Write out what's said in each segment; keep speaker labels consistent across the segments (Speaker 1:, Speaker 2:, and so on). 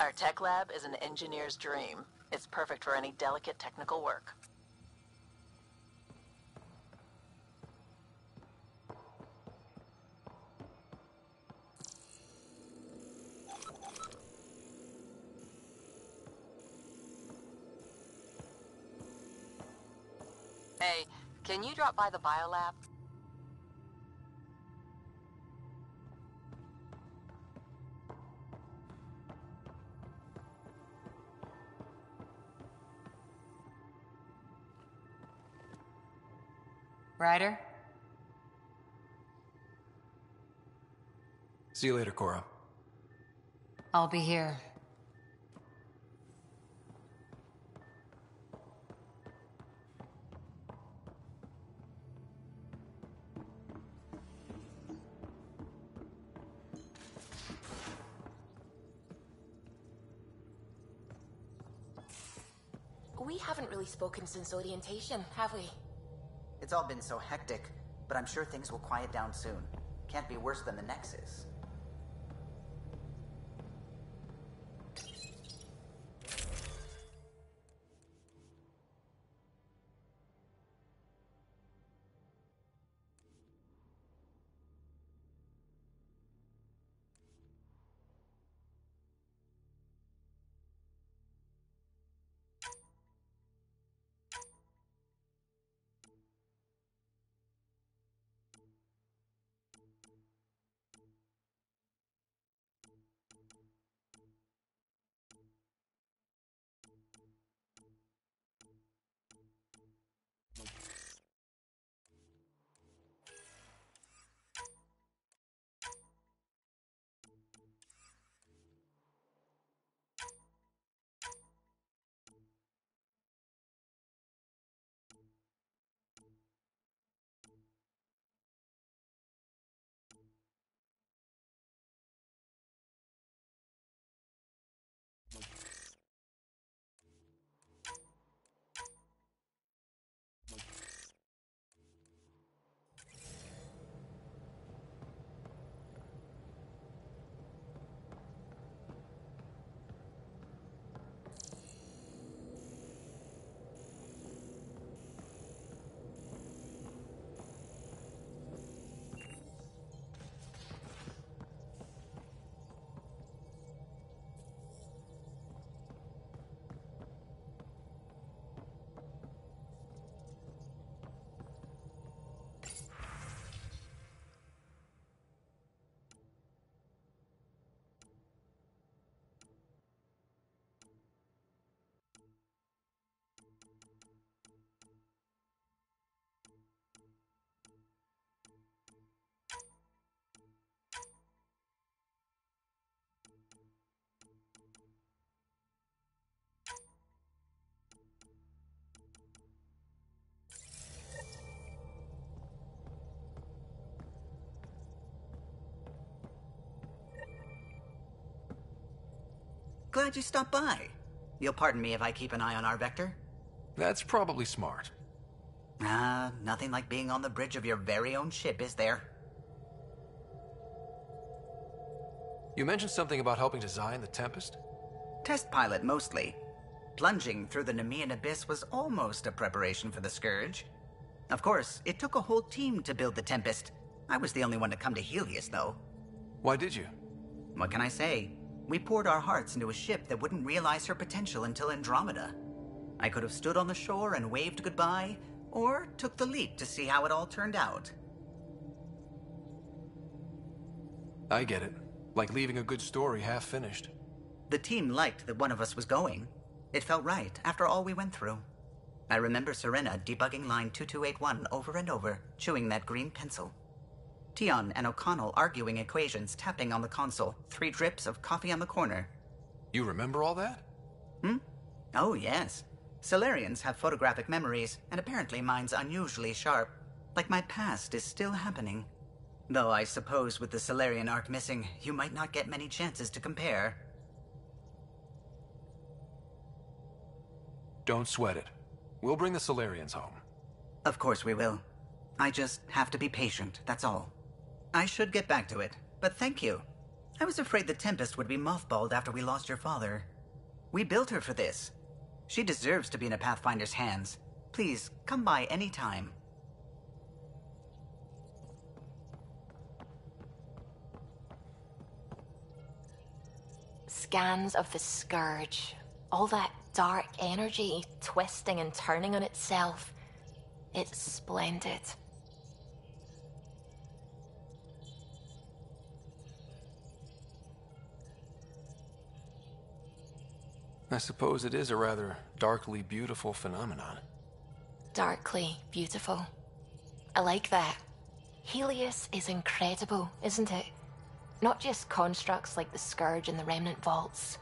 Speaker 1: Our tech lab is an engineer's dream. It's perfect for any delicate technical work. Hey, can you drop by the biolab? Ryder?
Speaker 2: See you later, Cora.
Speaker 1: I'll be here.
Speaker 3: We haven't really spoken since orientation, have we?
Speaker 4: It's all been so hectic, but I'm sure things will quiet down soon. Can't be worse than the Nexus. Glad you stopped by. You'll pardon me if I keep an eye on our vector?
Speaker 2: That's probably smart.
Speaker 4: Nothing like being on the bridge of your very own ship, is there?
Speaker 2: You mentioned something about helping design the Tempest?
Speaker 4: Test pilot, mostly. Plunging through the Nemean abyss was almost a preparation for the Scourge. Of course, it took a whole team to build the Tempest. I was the only one to come to Helios, though.
Speaker 2: Why did you?
Speaker 4: What can I say? We poured our hearts into a ship that wouldn't realize her potential until Andromeda. I could have stood on the shore and waved goodbye, or took the leap to see how it all turned out.
Speaker 2: I get it. Like leaving a good story half-finished.
Speaker 4: The team liked that one of us was going. It felt right after all we went through. I remember Serena debugging line 2281 over and over, chewing that green pencil. Tion and O'Connell arguing equations, tapping on the console, 3 drips of coffee on the corner.
Speaker 2: You remember all that?
Speaker 4: Oh, yes. Solarians have photographic memories, and apparently mine's unusually sharp. Like my past is still happening. Though I suppose with the Solarian arc missing, you might not get many chances to compare.
Speaker 2: Don't sweat it. We'll bring the Solarians home.
Speaker 4: Of course we will. I just have to be patient, that's all. I should get back to it, but thank you. I was afraid the Tempest would be mothballed after we lost your father. We built her for this. She deserves to be in a Pathfinder's hands. Please, come by any time.
Speaker 3: Scans of the Scourge. All that dark energy twisting and turning on itself. It's splendid.
Speaker 2: I suppose it is a rather darkly beautiful phenomenon.
Speaker 3: Darkly beautiful. I like that. Helios is incredible, isn't it? Not just constructs like the Scourge and the Remnant Vaults.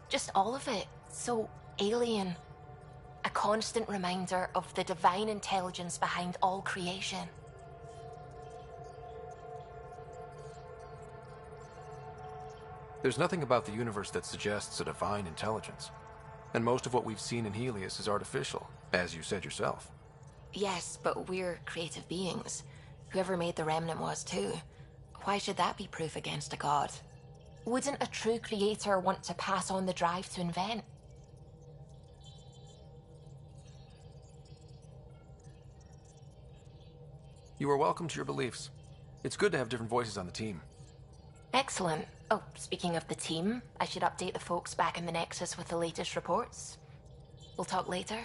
Speaker 3: Just all of it. So alien. A constant reminder of the divine intelligence behind all creation.
Speaker 2: There's nothing about the universe that suggests a divine intelligence. And most of what we've seen in Helios is artificial, as you said yourself.
Speaker 3: Yes, but we're creative beings. Whoever made the Remnant was too. Why should that be proof against a god? Wouldn't a true creator want to pass on the drive to invent?
Speaker 2: You are welcome to your beliefs. It's good to have different voices on the team.
Speaker 3: Excellent. Oh, speaking of the team, I should update the folks back in the Nexus with the latest reports. We'll talk later.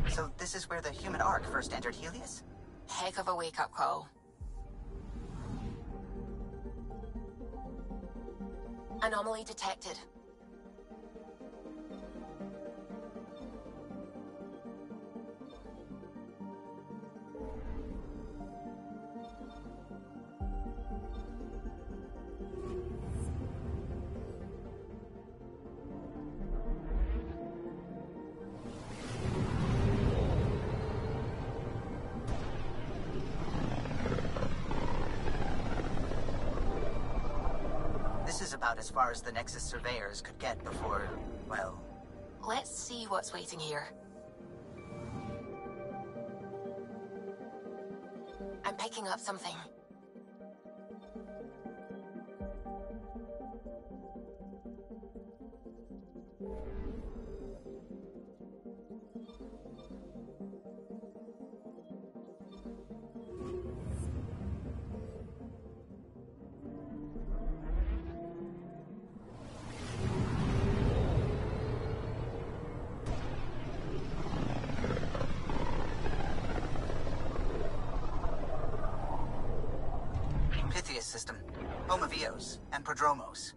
Speaker 4: So this is where the human Ark first entered Helios?
Speaker 3: Heck of a wake-up call. Anomaly detected.
Speaker 4: This is about as far as the Nexus surveyors could get before, well...
Speaker 3: Let's see what's waiting here. I'm picking up something.
Speaker 4: Pythias system. Home of Eos and Prodromos.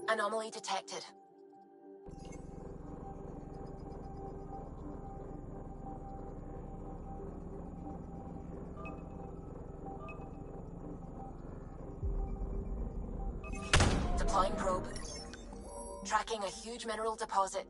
Speaker 3: Anomaly detected. Deploying probe. Tracking a huge mineral deposit.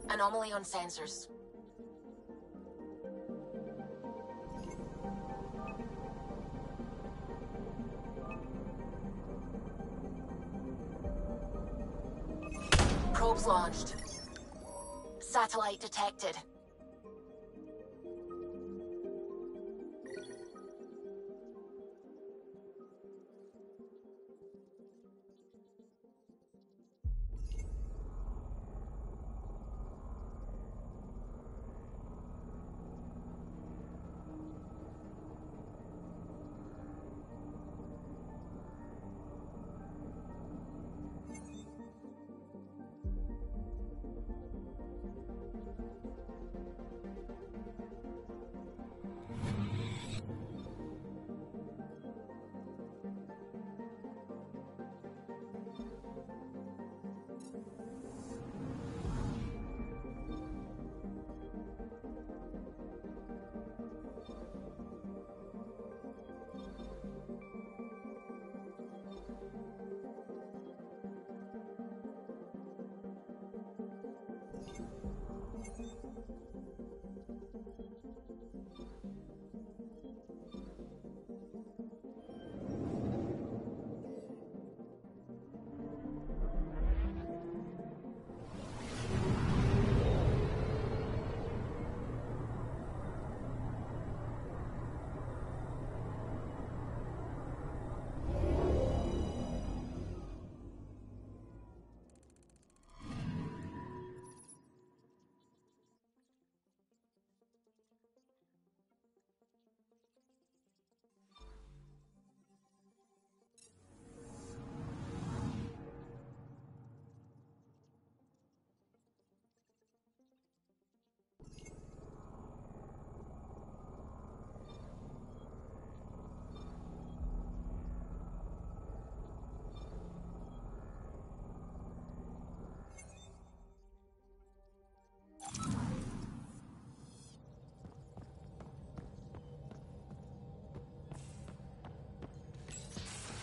Speaker 3: Anomaly on sensors. Probes launched. Satellite detected.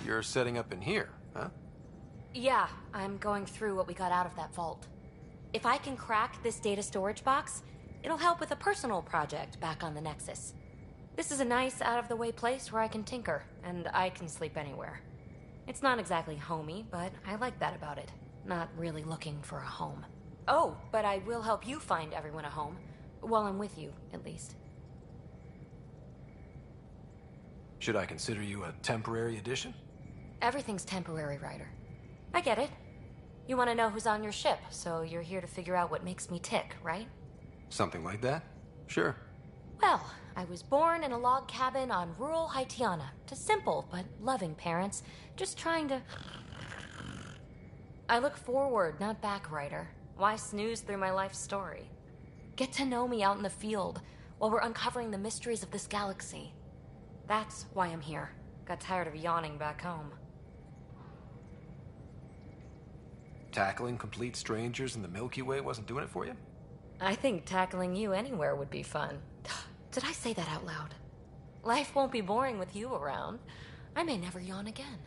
Speaker 2: You're setting up in here, huh?
Speaker 5: Yeah, I'm going through what we got out of that vault. If I can crack this data storage box, it'll help with a personal project back on the Nexus. This is a nice, out-of-the-way place where I can tinker, and I can sleep anywhere. It's not exactly homey, but I like that about it. Not really looking for a home. Oh, but I will help you find everyone a home. While I'm with you, at least.
Speaker 2: Should I consider you a temporary addition?
Speaker 5: Everything's temporary, Ryder. I get it. You want to know who's on your ship, so you're here to figure out what makes me tick, right?
Speaker 2: Something like that? Sure.
Speaker 5: Well, I was born in a log cabin on rural Haitiana to simple but loving parents, just trying to... I look forward, not back, Ryder. Why snooze through my life story? Get to know me out in the field while we're uncovering the mysteries of this galaxy. That's why I'm here. Got tired of yawning back home.
Speaker 2: Tackling complete strangers in the Milky Way wasn't doing it for you?
Speaker 5: I think tackling you anywhere would be fun. Did I say that out loud? Life won't be boring with you around. I may never yawn again.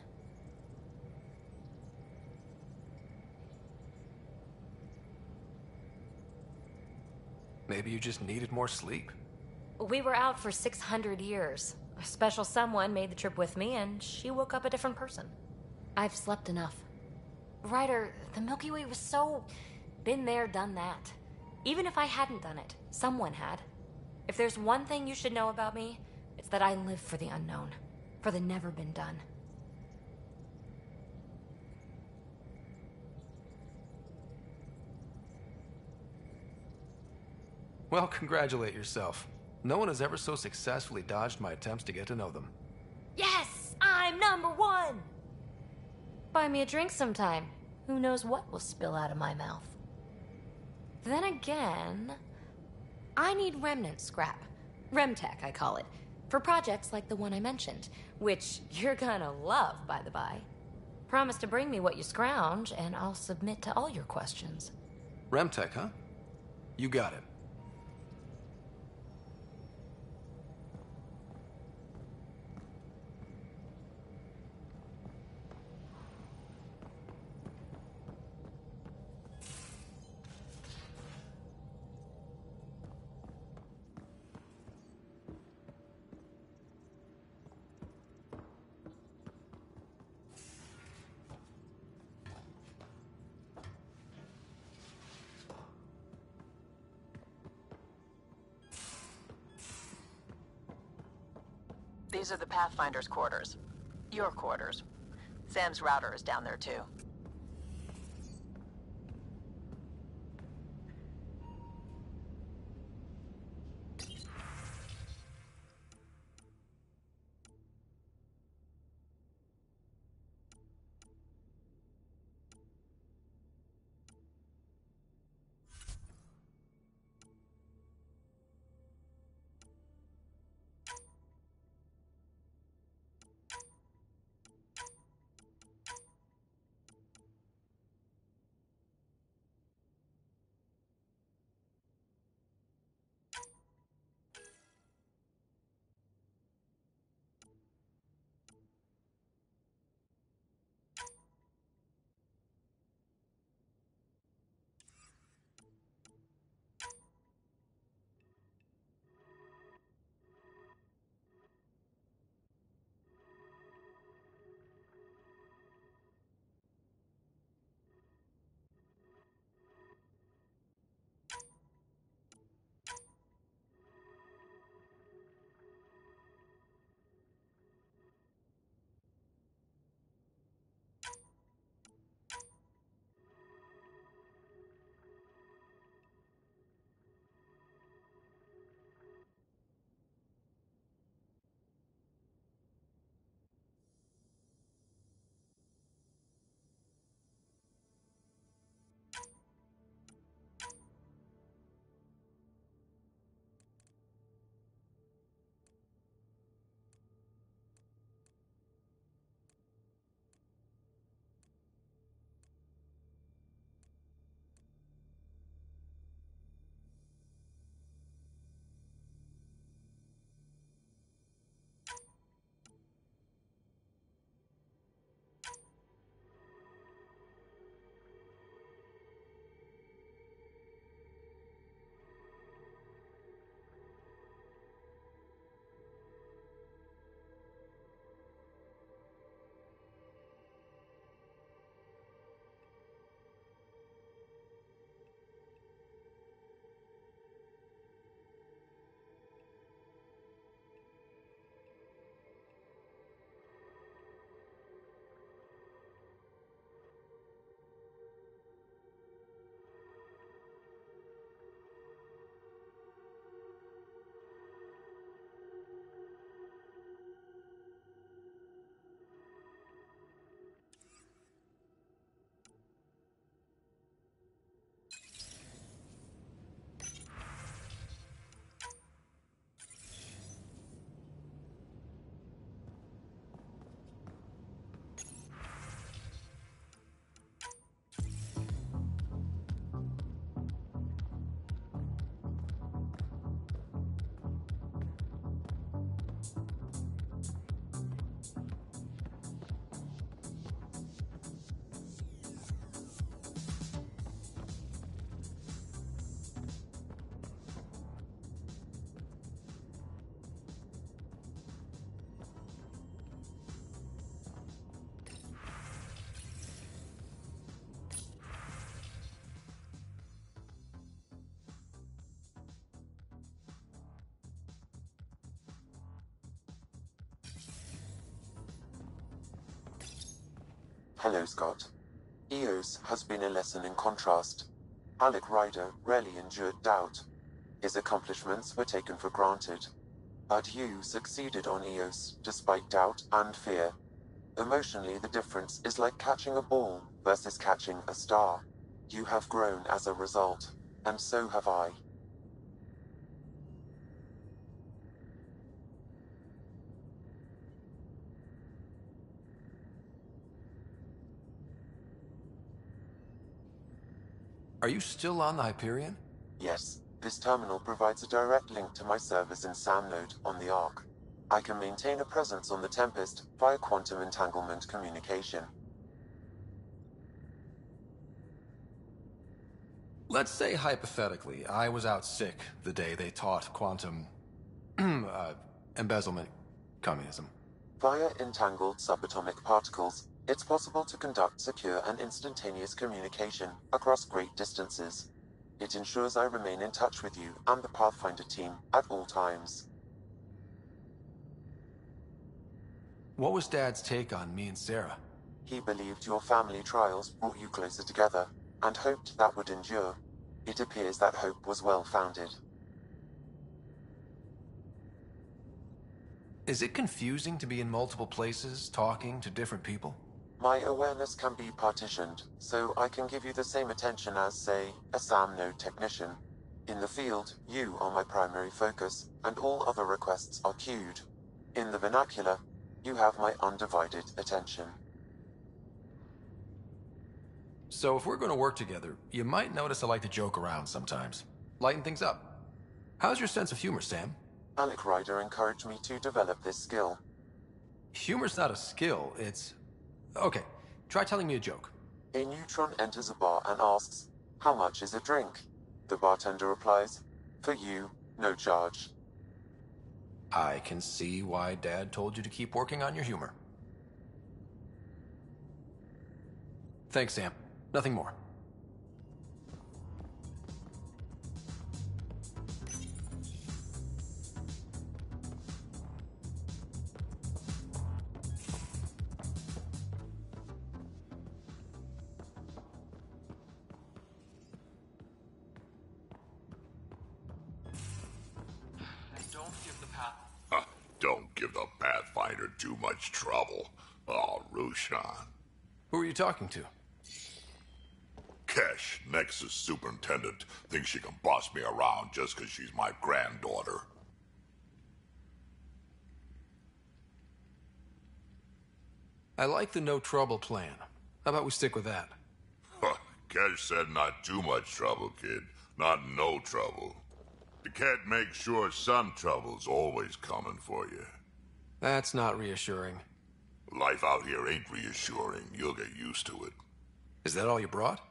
Speaker 2: Maybe you just needed more sleep.
Speaker 5: We were out for 600 years. A special someone made the trip with me, and she woke up a different person. I've slept enough. Ryder, the Milky Way was so... been there, done that. Even if I hadn't done it, someone had. If there's one thing you should know about me, it's that I live for the unknown. for the never been done.
Speaker 2: Well, congratulate yourself. No one has ever so successfully dodged my attempts to get to know them.
Speaker 5: Yes! I'm #1! Buy me a drink sometime. Who knows what will spill out of my mouth. Then again, I need remnant scrap. Remtech, I call it. For projects like the one I mentioned, which you're gonna love, by the by. Promise to bring me what you scrounge, and I'll submit to all your questions.
Speaker 2: Remtech, huh? You got it.
Speaker 1: These are the Pathfinder's quarters. Your quarters. Sam's router is down there too.
Speaker 6: Hello, Scott. Eos has been a lesson in contrast. Alec Ryder rarely endured doubt. His accomplishments were taken for granted. But you succeeded on Eos, despite doubt and fear. Emotionally, the difference is like catching a ball versus catching a star. You have grown as a result, and so have I.
Speaker 2: Are you still on the Hyperion?
Speaker 6: Yes, this terminal provides a direct link to my servers in SAM node on the Ark. I can maintain a presence on the Tempest via quantum entanglement communication.
Speaker 2: Let's say hypothetically, I was out sick the day they taught quantum embezzlement communism.
Speaker 6: Via entangled subatomic particles, it's possible to conduct secure and instantaneous communication across great distances. It ensures I remain in touch with you and the Pathfinder team at all times.
Speaker 2: What was Dad's take on me and Sarah?
Speaker 6: He believed your family trials brought you closer together, and hoped that would endure. It appears that hope was well-founded.
Speaker 2: Is it confusing to be in multiple places, talking to different people?
Speaker 6: My awareness can be partitioned, so I can give you the same attention as, say, a SAM node technician. In the field, you are my primary focus, and all other requests are queued. In the vernacular, you have my undivided attention.
Speaker 2: So if we're going to work together, you might notice I like to joke around sometimes. Lighten things up. How's your sense of humor, Sam?
Speaker 6: Alec Ryder encouraged me to develop this skill.
Speaker 2: Humor's not a skill, it's... Okay, try telling me a joke.
Speaker 6: A neutron enters a bar and asks, "How much is a drink?" The bartender replies, "For you, no charge."
Speaker 2: I can see why Dad told you to keep working on your humor. Thanks, Sam. Nothing more.
Speaker 7: Don't give the Pathfinder too much trouble. Oh, Rushan.
Speaker 2: Who are you talking to?
Speaker 7: Kesh, Nexus Superintendent, thinks she can boss me around just because she's my granddaughter.
Speaker 2: I like the no trouble plan. How about we stick with that?
Speaker 7: Kesh said not too much trouble, kid. Not no trouble. The cat makes sure some trouble's always coming for you.
Speaker 2: That's not reassuring.
Speaker 7: Life out here ain't reassuring. You'll get used to it.
Speaker 2: Is that all you brought?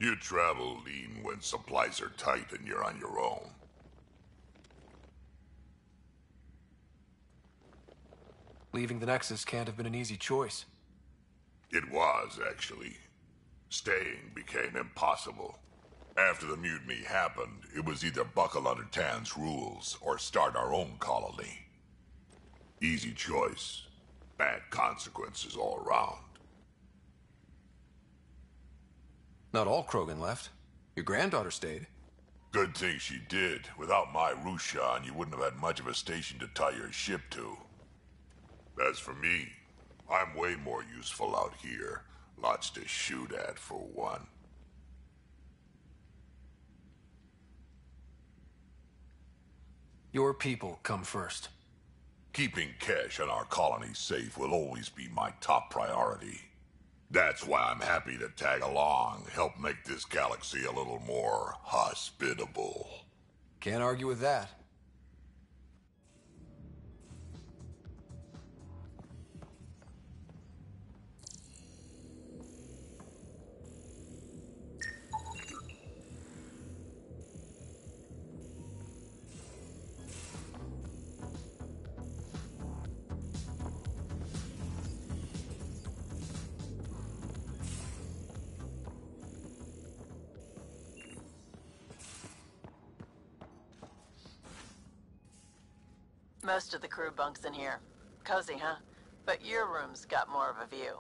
Speaker 7: You travel lean when supplies are tight and you're on your own.
Speaker 2: Leaving the Nexus can't have been an easy choice.
Speaker 7: It was, actually. Staying became impossible. After the mutiny happened, it was either buckle under Tan's rules or start our own colony. Easy choice. Bad consequences all around.
Speaker 2: Not all Krogan left. Your granddaughter stayed.
Speaker 7: Good thing she did. Without my Rushan, you wouldn't have had much of a station to tie your ship to. As for me, I'm way more useful out here. Lots to shoot at, for one.
Speaker 2: Your people come first.
Speaker 7: Keeping Kesh and our colony safe will always be my top priority. That's why I'm happy to tag along, help make this galaxy a little more hospitable.
Speaker 2: Can't argue with that.
Speaker 1: Most of the crew bunks in here. Cozy, huh? But your room's got more of a view.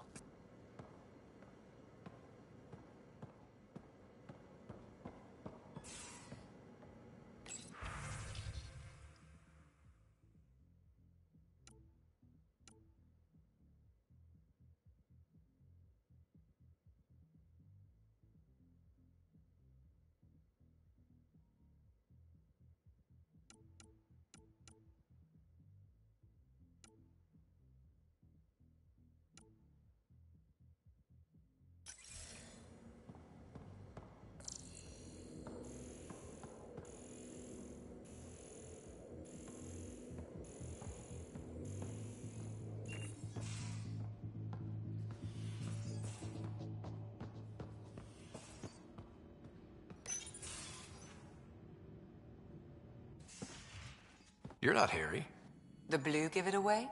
Speaker 2: You're not Harry.
Speaker 8: The blue give it away?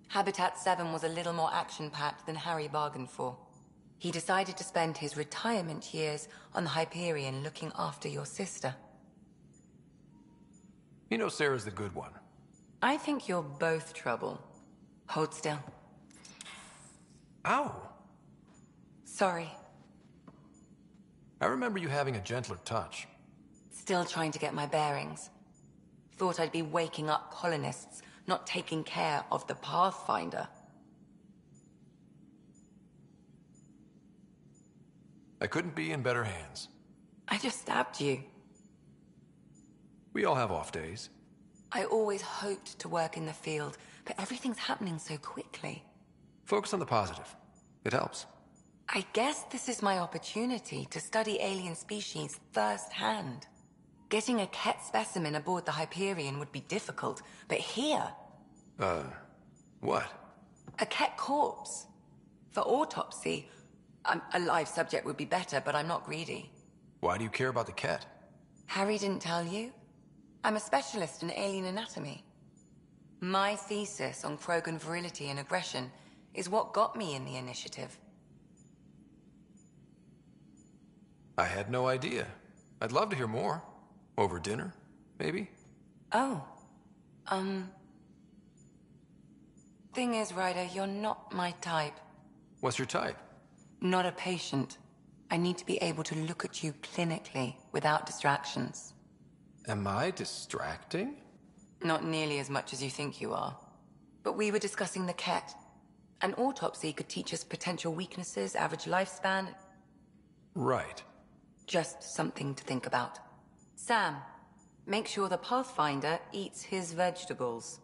Speaker 8: Habitat 7 was a little more action-packed than Harry bargained for. He decided to spend his retirement years on the Hyperion looking after your sister.
Speaker 2: You know Sarah's the good one.
Speaker 8: I think you're both trouble. Hold still.
Speaker 2: Ow!
Speaker 8: Sorry.
Speaker 2: I remember you having a gentler touch.
Speaker 8: Still trying to get my bearings. Thought I'd be waking up colonists, not taking care of the Pathfinder.
Speaker 2: I couldn't be in better hands.
Speaker 8: I just stabbed you.
Speaker 2: We all have off days.
Speaker 8: I always hoped to work in the field, but everything's happening so quickly.
Speaker 2: Focus on the positive. It helps.
Speaker 8: I guess this is my opportunity to study alien species firsthand. Getting a Ket specimen aboard the Hyperion would be difficult, but here...
Speaker 2: What?
Speaker 8: A Ket corpse. For autopsy, a live subject would be better, but I'm not greedy.
Speaker 2: Why do you care about the Ket?
Speaker 8: Harry didn't tell you? I'm a specialist in alien anatomy. My thesis on Krogan virility and aggression is what got me in the initiative.
Speaker 2: I had no idea. I'd love to hear more. Over dinner, maybe?
Speaker 8: Oh. Thing is, Ryder, you're not my type.
Speaker 2: What's your type?
Speaker 8: Not a patient. I need to be able to look at you clinically without distractions.
Speaker 2: Am I distracting?
Speaker 8: Not nearly as much as you think you are. But we were discussing the Ket. An autopsy could teach us potential weaknesses, average lifespan.
Speaker 2: Right.
Speaker 8: Just something to think about. Sam, make sure the Pathfinder eats his vegetables.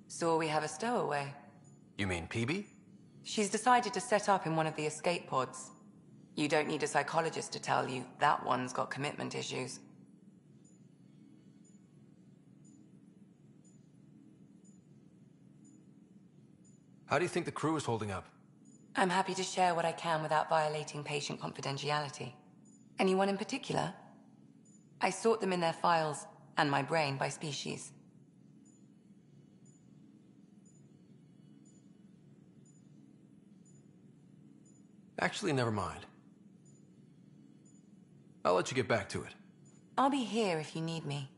Speaker 8: So we have a stowaway.
Speaker 2: You mean PB?
Speaker 8: She's decided to set up in one of the escape pods. You don't need a psychologist to tell you that one's got commitment issues.
Speaker 2: How do you think the crew is holding up?
Speaker 8: I'm happy to share what I can without violating patient confidentiality. Anyone in particular? I sort them in their files, and my brain by species.
Speaker 2: Actually, never mind. I'll let you get back to it.
Speaker 8: I'll be here if you need me.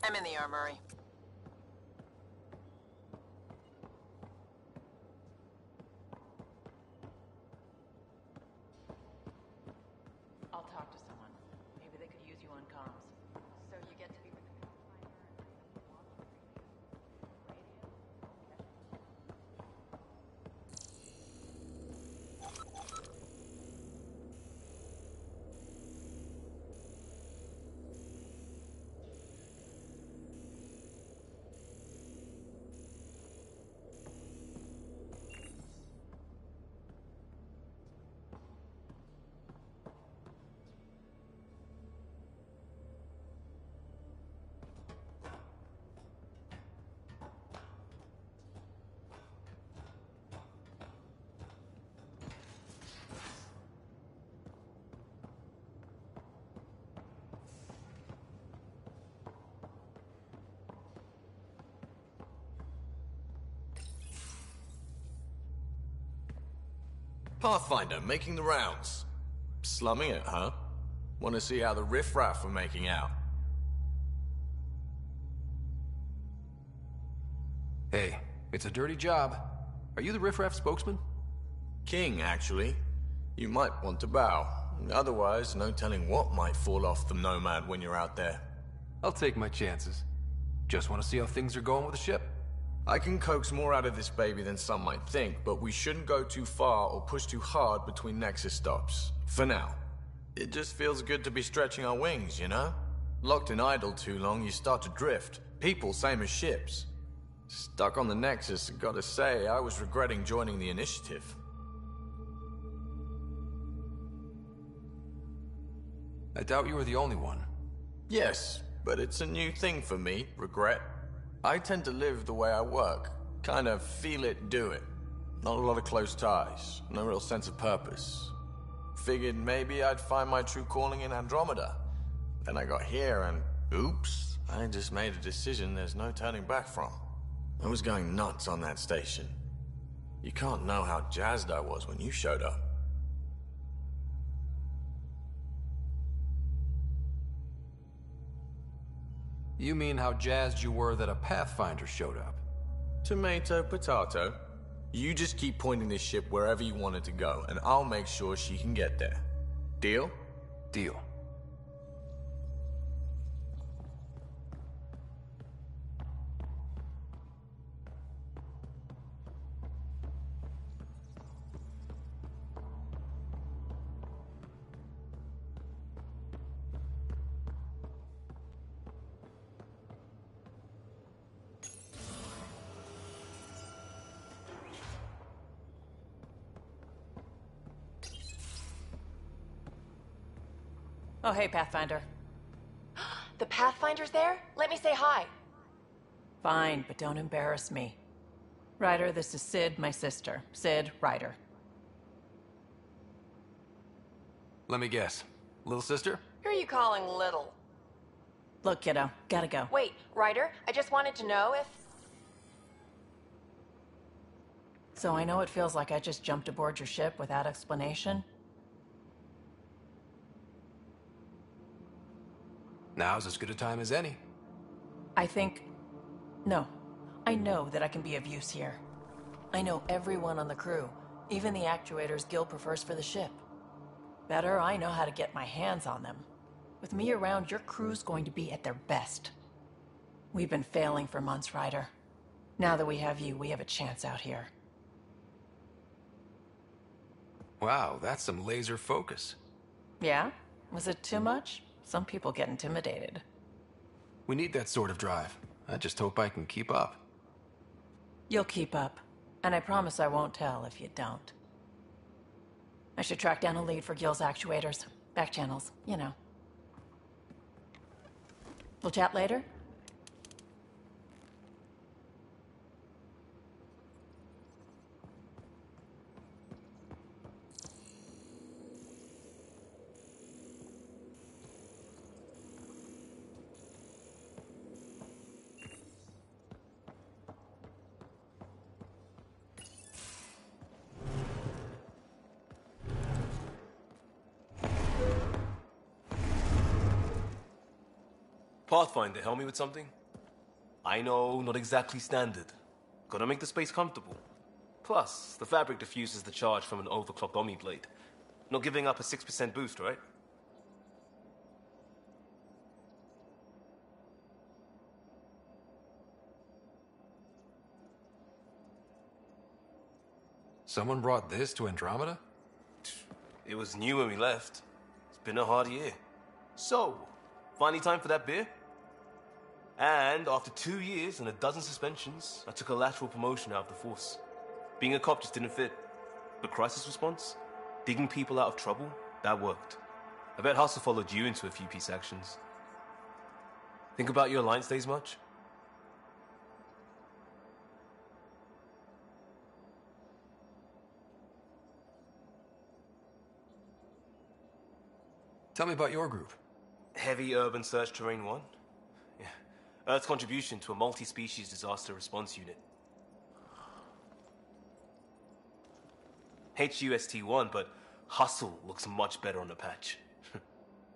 Speaker 1: I'm in the armory.
Speaker 9: Pathfinder, making the rounds. Slumming it, huh? Want to see how the riffraff are making out?
Speaker 2: Hey, it's a dirty job. Are you the riffraff spokesman?
Speaker 9: King, actually. You might want to bow. Otherwise, no telling what might fall off the Nomad when you're out there.
Speaker 2: I'll take my chances. Just want to see how things are going with the ship.
Speaker 9: I can coax more out of this baby than some might think, but we shouldn't go too far or push too hard between Nexus stops. For now. It just feels good to be stretching our wings, you know? Locked in idle too long, you start to drift. People, same as ships. Stuck on the Nexus, gotta say, I was regretting joining the Initiative.
Speaker 2: I doubt you were the only one.
Speaker 9: Yes, but it's a new thing for me, regret. I tend to live the way I work. Kind of feel it, do it. Not a lot of close ties, no real sense of purpose. Figured maybe I'd find my true calling in Andromeda. Then I got here and, oops, I just made a decision there's no turning back from. I was going nuts on that station. You can't know how jazzed I was when you showed up.
Speaker 2: You mean how jazzed you were that a Pathfinder showed up?
Speaker 9: Tomato, potato. You just keep pointing this ship wherever you want it to go, and I'll make sure she can get there. Deal?
Speaker 2: Deal.
Speaker 1: Oh, hey, Pathfinder.
Speaker 3: The Pathfinder's there? Let me say hi.
Speaker 1: Fine, but don't embarrass me. Ryder, this is Sid, my sister. Sid, Ryder.
Speaker 2: Let me guess. Little sister?
Speaker 3: Who are you calling little?
Speaker 1: Look, kiddo, gotta go.
Speaker 3: Wait, Ryder, I just wanted to know if...
Speaker 1: So I know it feels like I just jumped aboard your ship without explanation.
Speaker 2: Now's as good a time as any.
Speaker 1: No. I know that I can be of use here. I know everyone on the crew, even the actuators Gil prefers for the ship. Better, I know how to get my hands on them. With me around, your crew's going to be at their best. We've been failing for months, Ryder. Now that we have you, we have a chance out here.
Speaker 2: Wow, that's some laser focus.
Speaker 1: Yeah? Was it too much? Some people get intimidated.
Speaker 2: We need that sort of drive. I just hope I can keep up.
Speaker 1: You'll keep up. And I promise I won't tell if you don't. I should track down a lead for Gil's actuators. Back channels, you know. We'll chat later?
Speaker 10: Pathfinder, help me with something? I know, not exactly standard. Gotta make the space comfortable. Plus, the fabric diffuses the charge from an overclocked Omni blade. Not giving up a 6% boost, right?
Speaker 2: Someone brought this to Andromeda?
Speaker 10: It was new when we left. It's been a hard year. So, finally time for that beer? And after 2 years and a dozen suspensions, I took a lateral promotion out of the force. Being a cop just didn't fit. But crisis response? Digging people out of trouble? That worked. I bet Hustle followed you into a few peace actions. Think about your Alliance days much?
Speaker 2: Tell me about your group.
Speaker 10: Heavy Urban Search Terrain 1? Yeah. Earth's contribution to a multi-species disaster response unit. HUST-1, but hustle looks much better on the patch.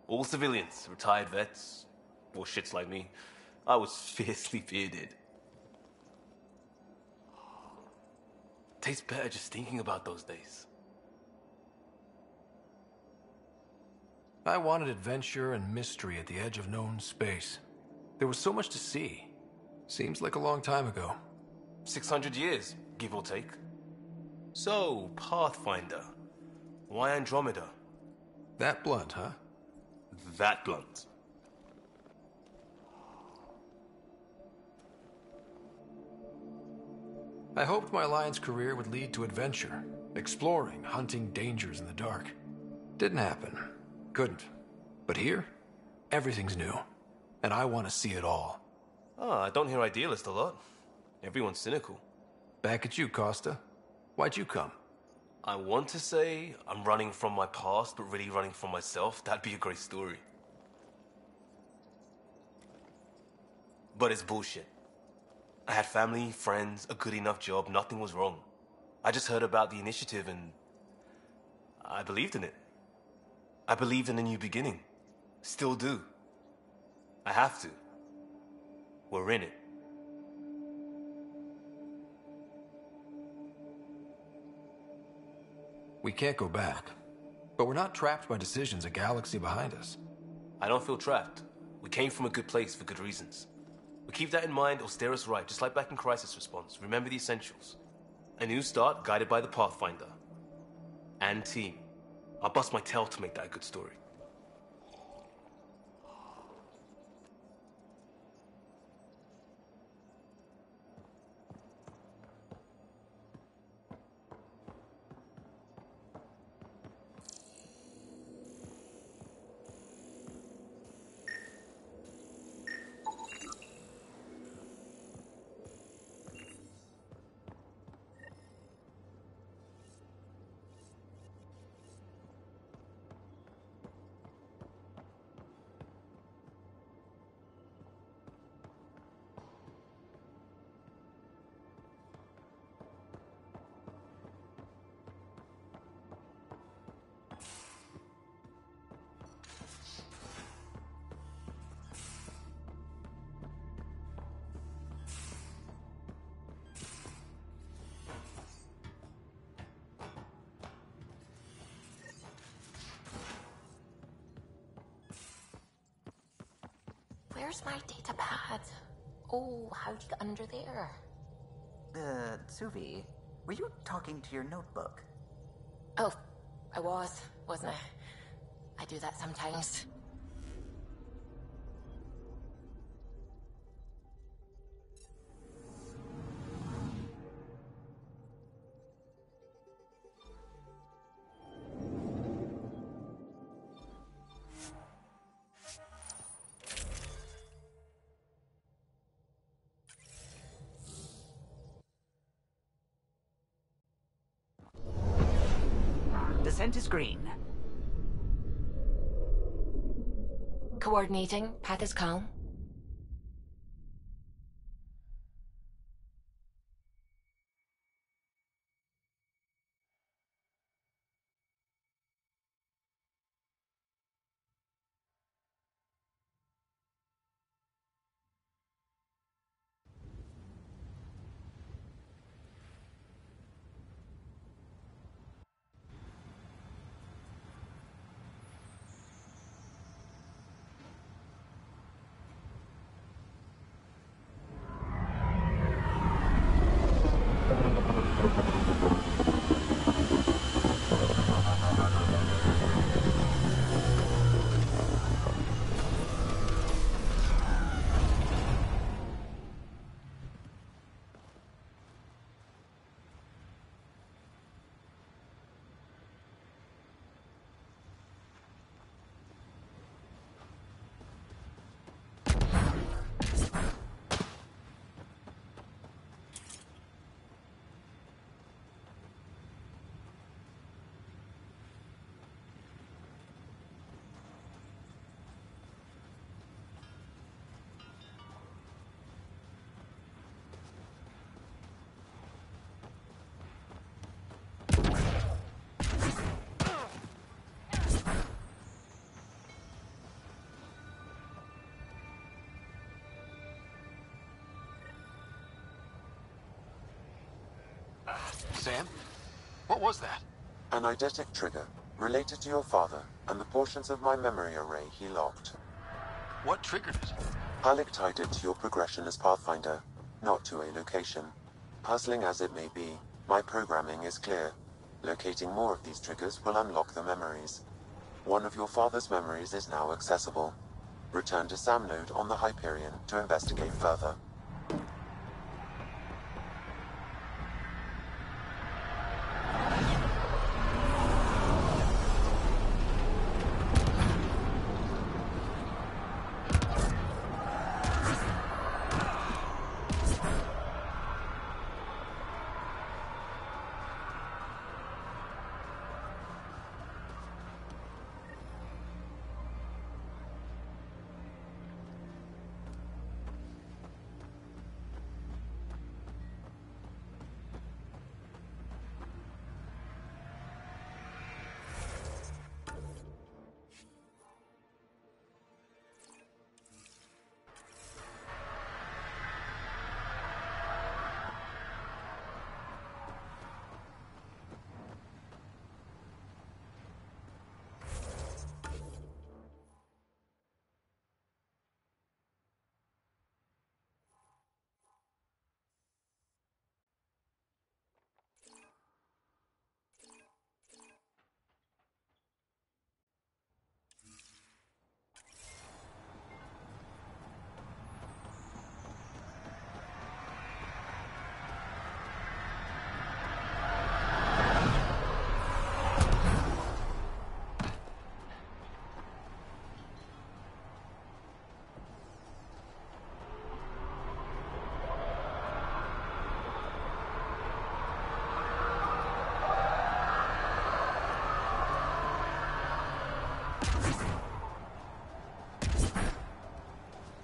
Speaker 10: All civilians, retired vets, or shits like me. I was fiercely bearded. Tastes better just thinking about those days.
Speaker 2: I wanted adventure and mystery at the edge of known space. There was so much to see. Seems like a long time ago.
Speaker 10: 600 years, give or take. So, Pathfinder. Why Andromeda?
Speaker 2: That blunt, huh?
Speaker 10: That blunt.
Speaker 2: I hoped my Alliance career would lead to adventure, exploring, hunting dangers in the dark. Didn't happen. Couldn't. But here, everything's new. And I want to see it all.
Speaker 10: I don't hear idealist a lot. Everyone's cynical.
Speaker 2: Back at you, Costa. Why'd you come?
Speaker 10: I want to say I'm running from my past, but really running from myself. That'd be a great story. But it's bullshit. I had family, friends, a good enough job, nothing was wrong. I just heard about the initiative and I believed in it. I believed in a new beginning. Still do. I have to. We're in it.
Speaker 2: We can't go back. But we're not trapped by decisions a galaxy behind us.
Speaker 10: I don't feel trapped. We came from a good place for good reasons. We keep that in mind or steer us right, just like back in Crisis Response. Remember the essentials. A new start guided by the Pathfinder. And team. I'll bust my tail to make that a good story.
Speaker 3: Where's my data pad? Oh, how'd you get under there?
Speaker 4: Suvi, were you talking to your notebook?
Speaker 3: Oh, I wasn't I? I do that sometimes.
Speaker 4: Descent is green.
Speaker 3: Coordinating. Path is calm.
Speaker 2: Sam? What was that?
Speaker 6: An eidetic trigger, related to your father, and the portions of my memory array he locked.
Speaker 2: What triggered it?
Speaker 6: Halleck tied it to your progression as Pathfinder, not to a location. Puzzling as it may be, my programming is clear. Locating more of these triggers will unlock the memories. One of your father's memories is now accessible. Return to Sam Node on the Hyperion to investigate further.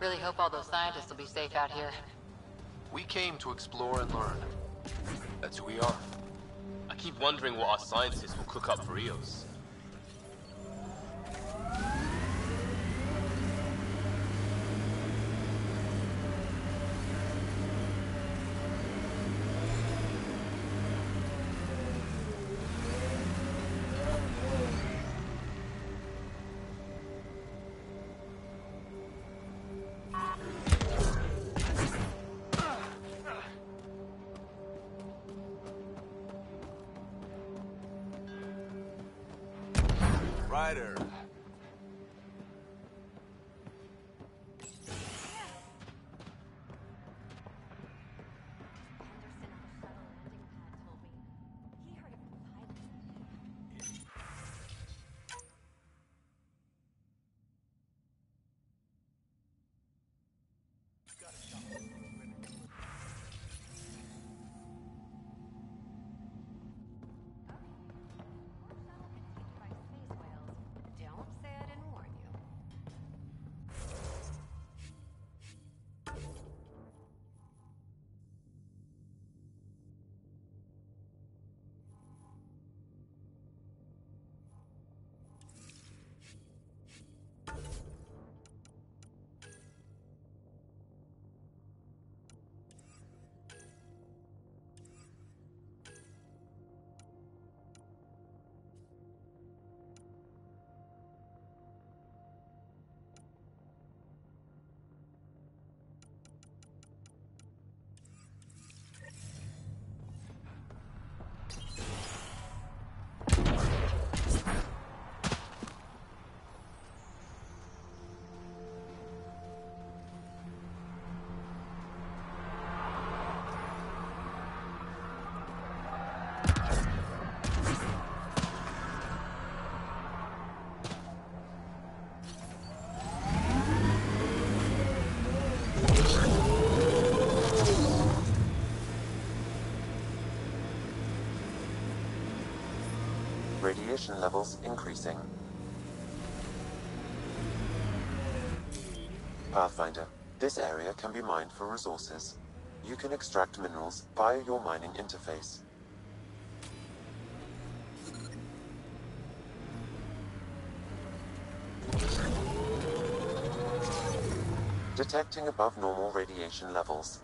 Speaker 11: Really hope all those scientists will be safe out here.
Speaker 2: We came to explore and learn. That's who we are.
Speaker 10: I keep wondering what our scientists will cook up for Eos.
Speaker 9: Ryder.
Speaker 6: Radiation levels increasing. Pathfinder, this area can be mined for resources. You can extract minerals via your mining interface. Detecting above normal radiation levels.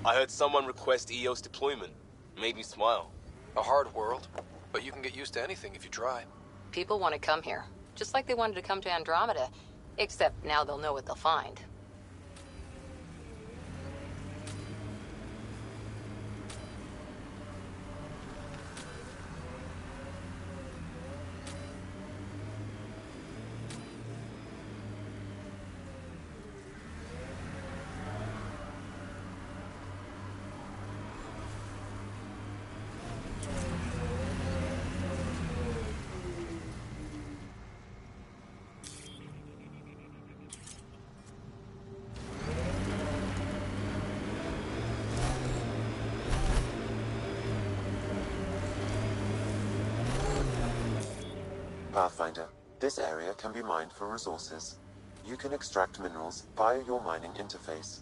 Speaker 10: I heard someone request EOS deployment. Made me smile.
Speaker 2: A hard world, but you can get used to anything if you try.
Speaker 11: People want to come here, just like they wanted to come to Andromeda. Except now they'll know what they'll find.
Speaker 6: Pathfinder, this area can be mined for resources. You can extract minerals via your mining interface.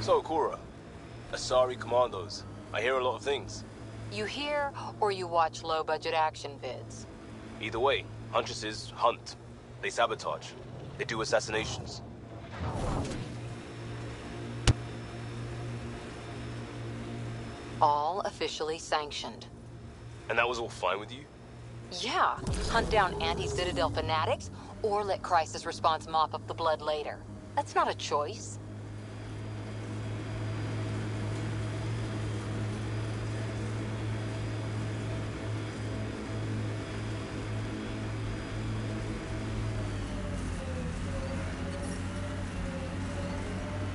Speaker 10: So, Cora, Asari Commandos. I hear a lot of things.
Speaker 11: You hear or you watch low-budget action vids?
Speaker 10: Either way, Huntresses hunt. They sabotage. They do assassinations.
Speaker 11: All officially sanctioned.
Speaker 10: And that was all fine with you?
Speaker 11: Yeah, hunt down anti-Citadel fanatics, or let crisis response mop up the blood later. That's not a choice.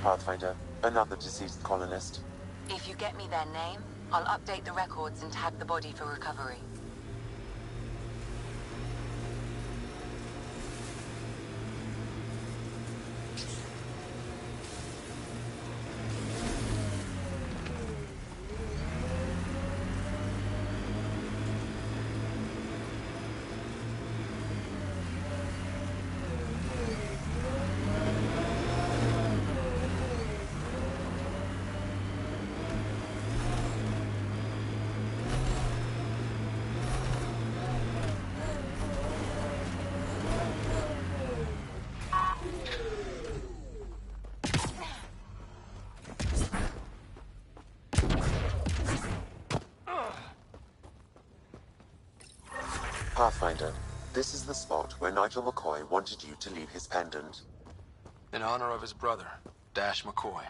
Speaker 6: Pathfinder, another deceased colonist.
Speaker 8: If you get me their name, I'll update the records and tag the body for recovery.
Speaker 6: Pathfinder, this is the spot where Nigel McCoy wanted you to leave his pendant.
Speaker 2: In honor of his brother, Dash McCoy.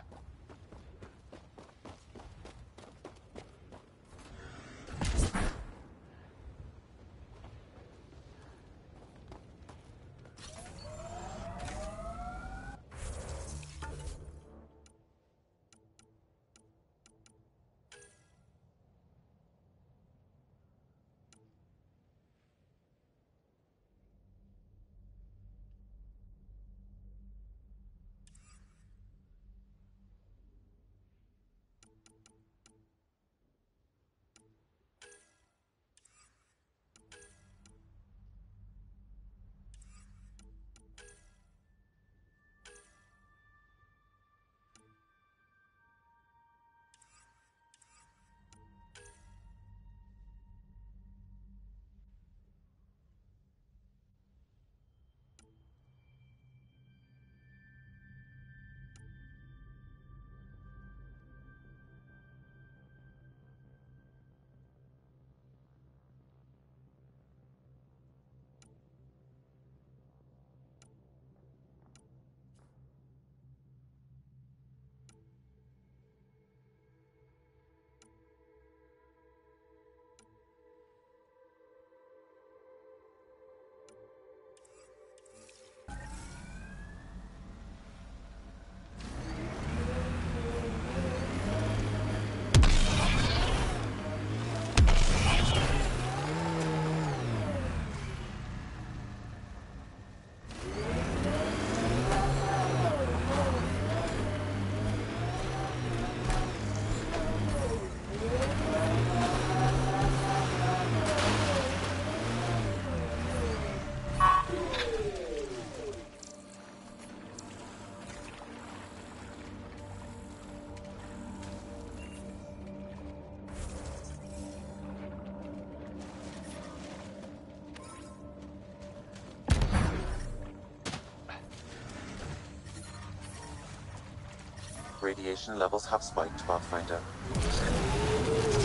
Speaker 6: Radiation levels have spiked, Pathfinder.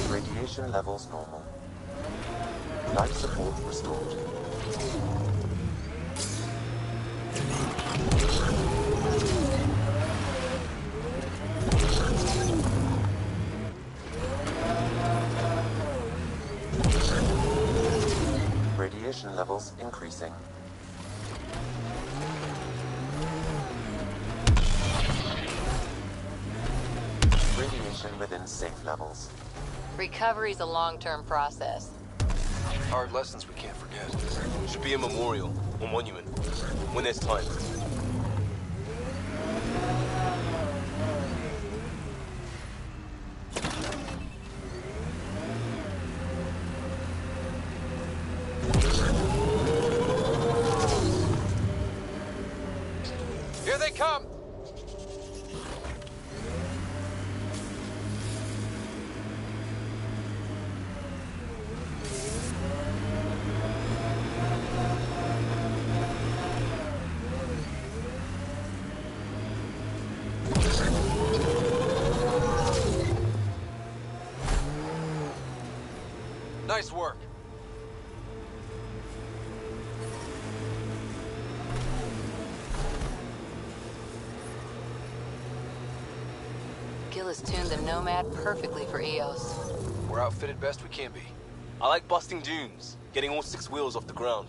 Speaker 6: Radiation levels normal. Life support restored. Radiation levels increasing. Radiation within safe levels.
Speaker 11: Recovery's a long-term process.
Speaker 10: Hard lessons we can't forget. Should be a memorial or monument when there's time.
Speaker 2: Here they come! Nice work.
Speaker 11: Gil has tuned the Nomad perfectly for Eos.
Speaker 2: We're outfitted best we can be.
Speaker 10: I like busting dunes, getting all 6 wheels off the ground.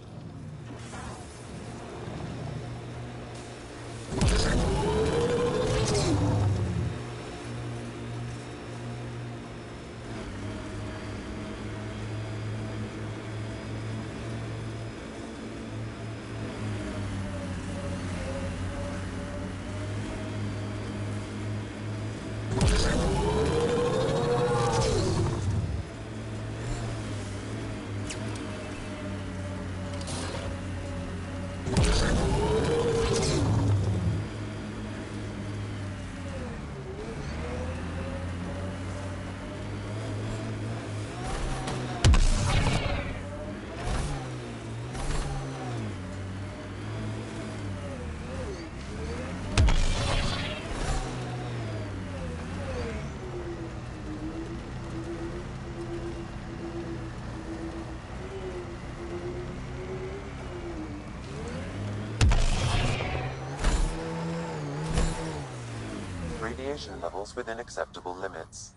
Speaker 6: Radiation levels within acceptable limits.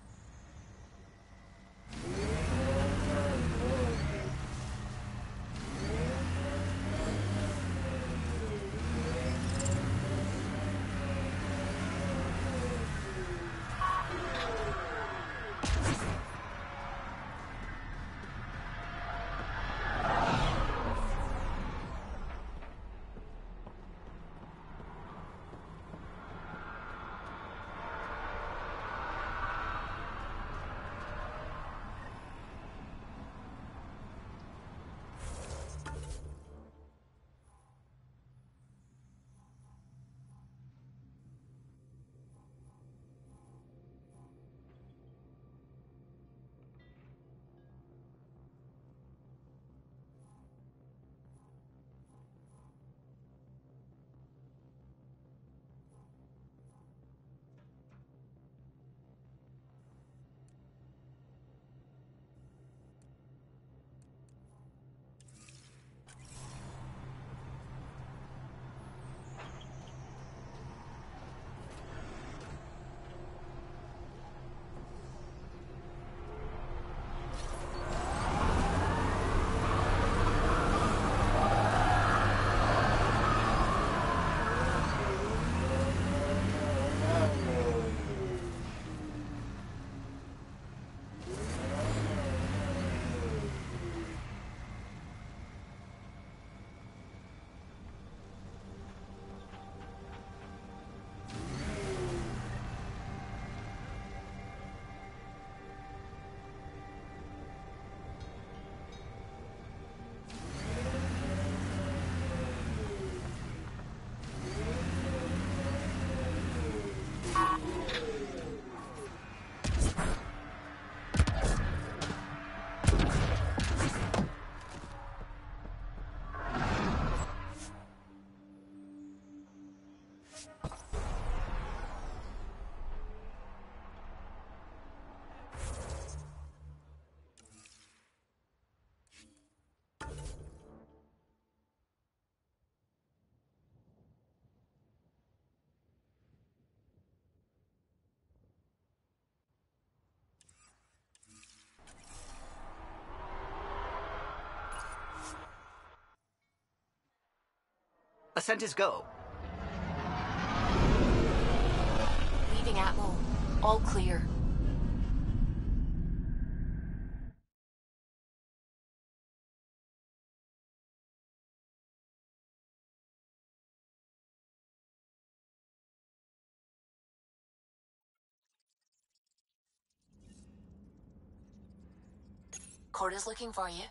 Speaker 4: Ascent is go.
Speaker 3: Leaving Atmo. All clear. Corda's looking for you.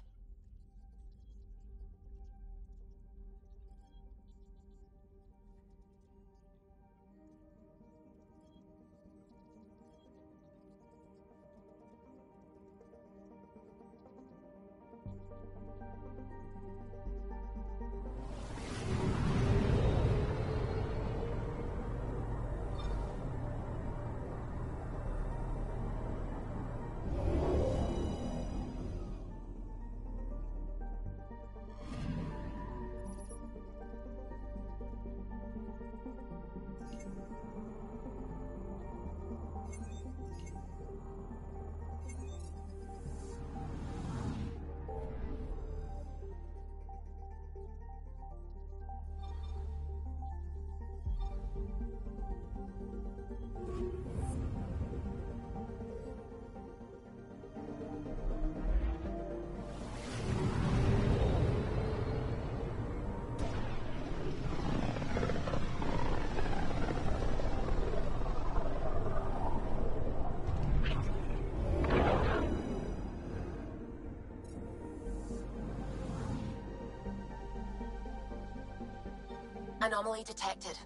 Speaker 3: Anomaly detected.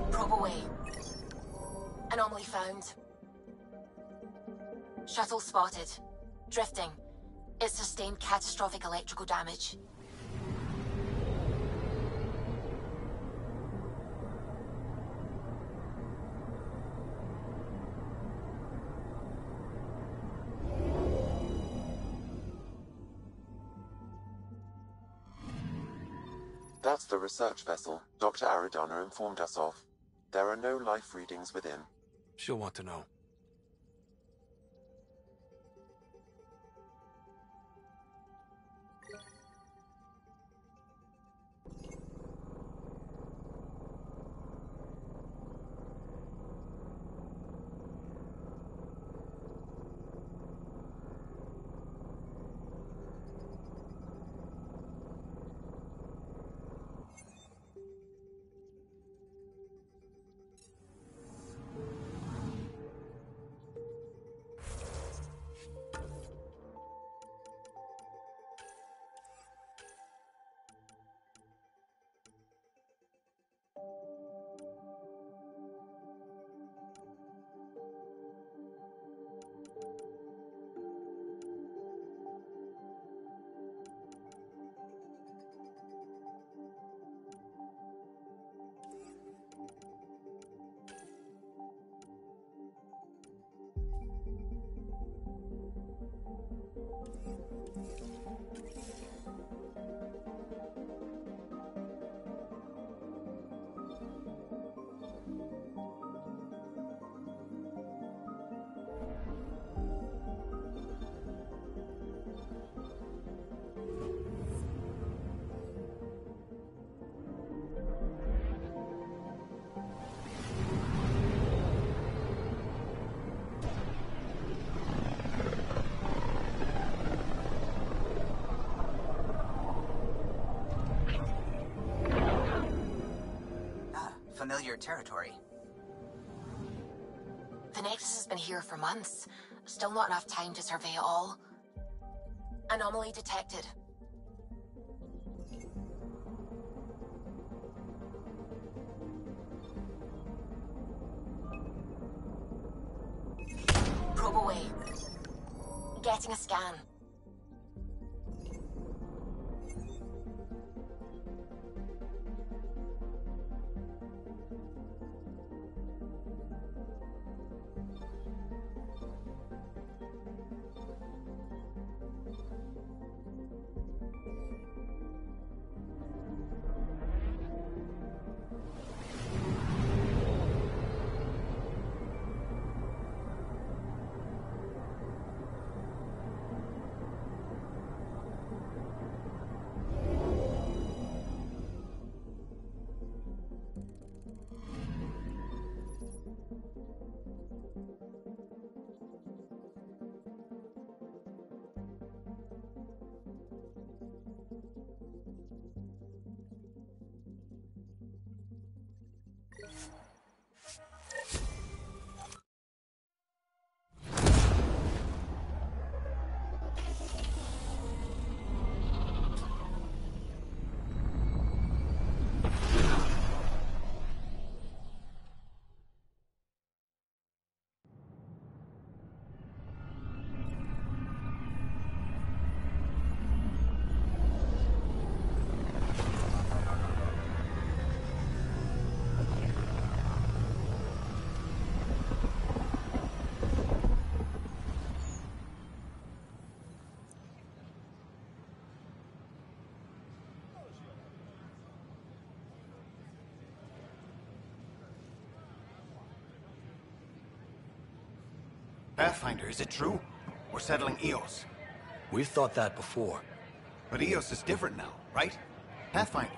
Speaker 3: Probe away. Anomaly found. Shuttle spotted. Drifting. It sustained catastrophic electrical damage.
Speaker 6: That's the research vessel Dr. Aridana informed us of. There are no life readings within.
Speaker 2: She'll want to know.
Speaker 4: Familiar territory.
Speaker 3: The Nexus has been here for months. Still not enough time to survey it all. Anomaly detected. Probe away. Getting a scan.
Speaker 12: Pathfinder, is it true? We're settling Eos.
Speaker 2: We've thought that before.
Speaker 12: But Eos is different now, right? Pathfinder.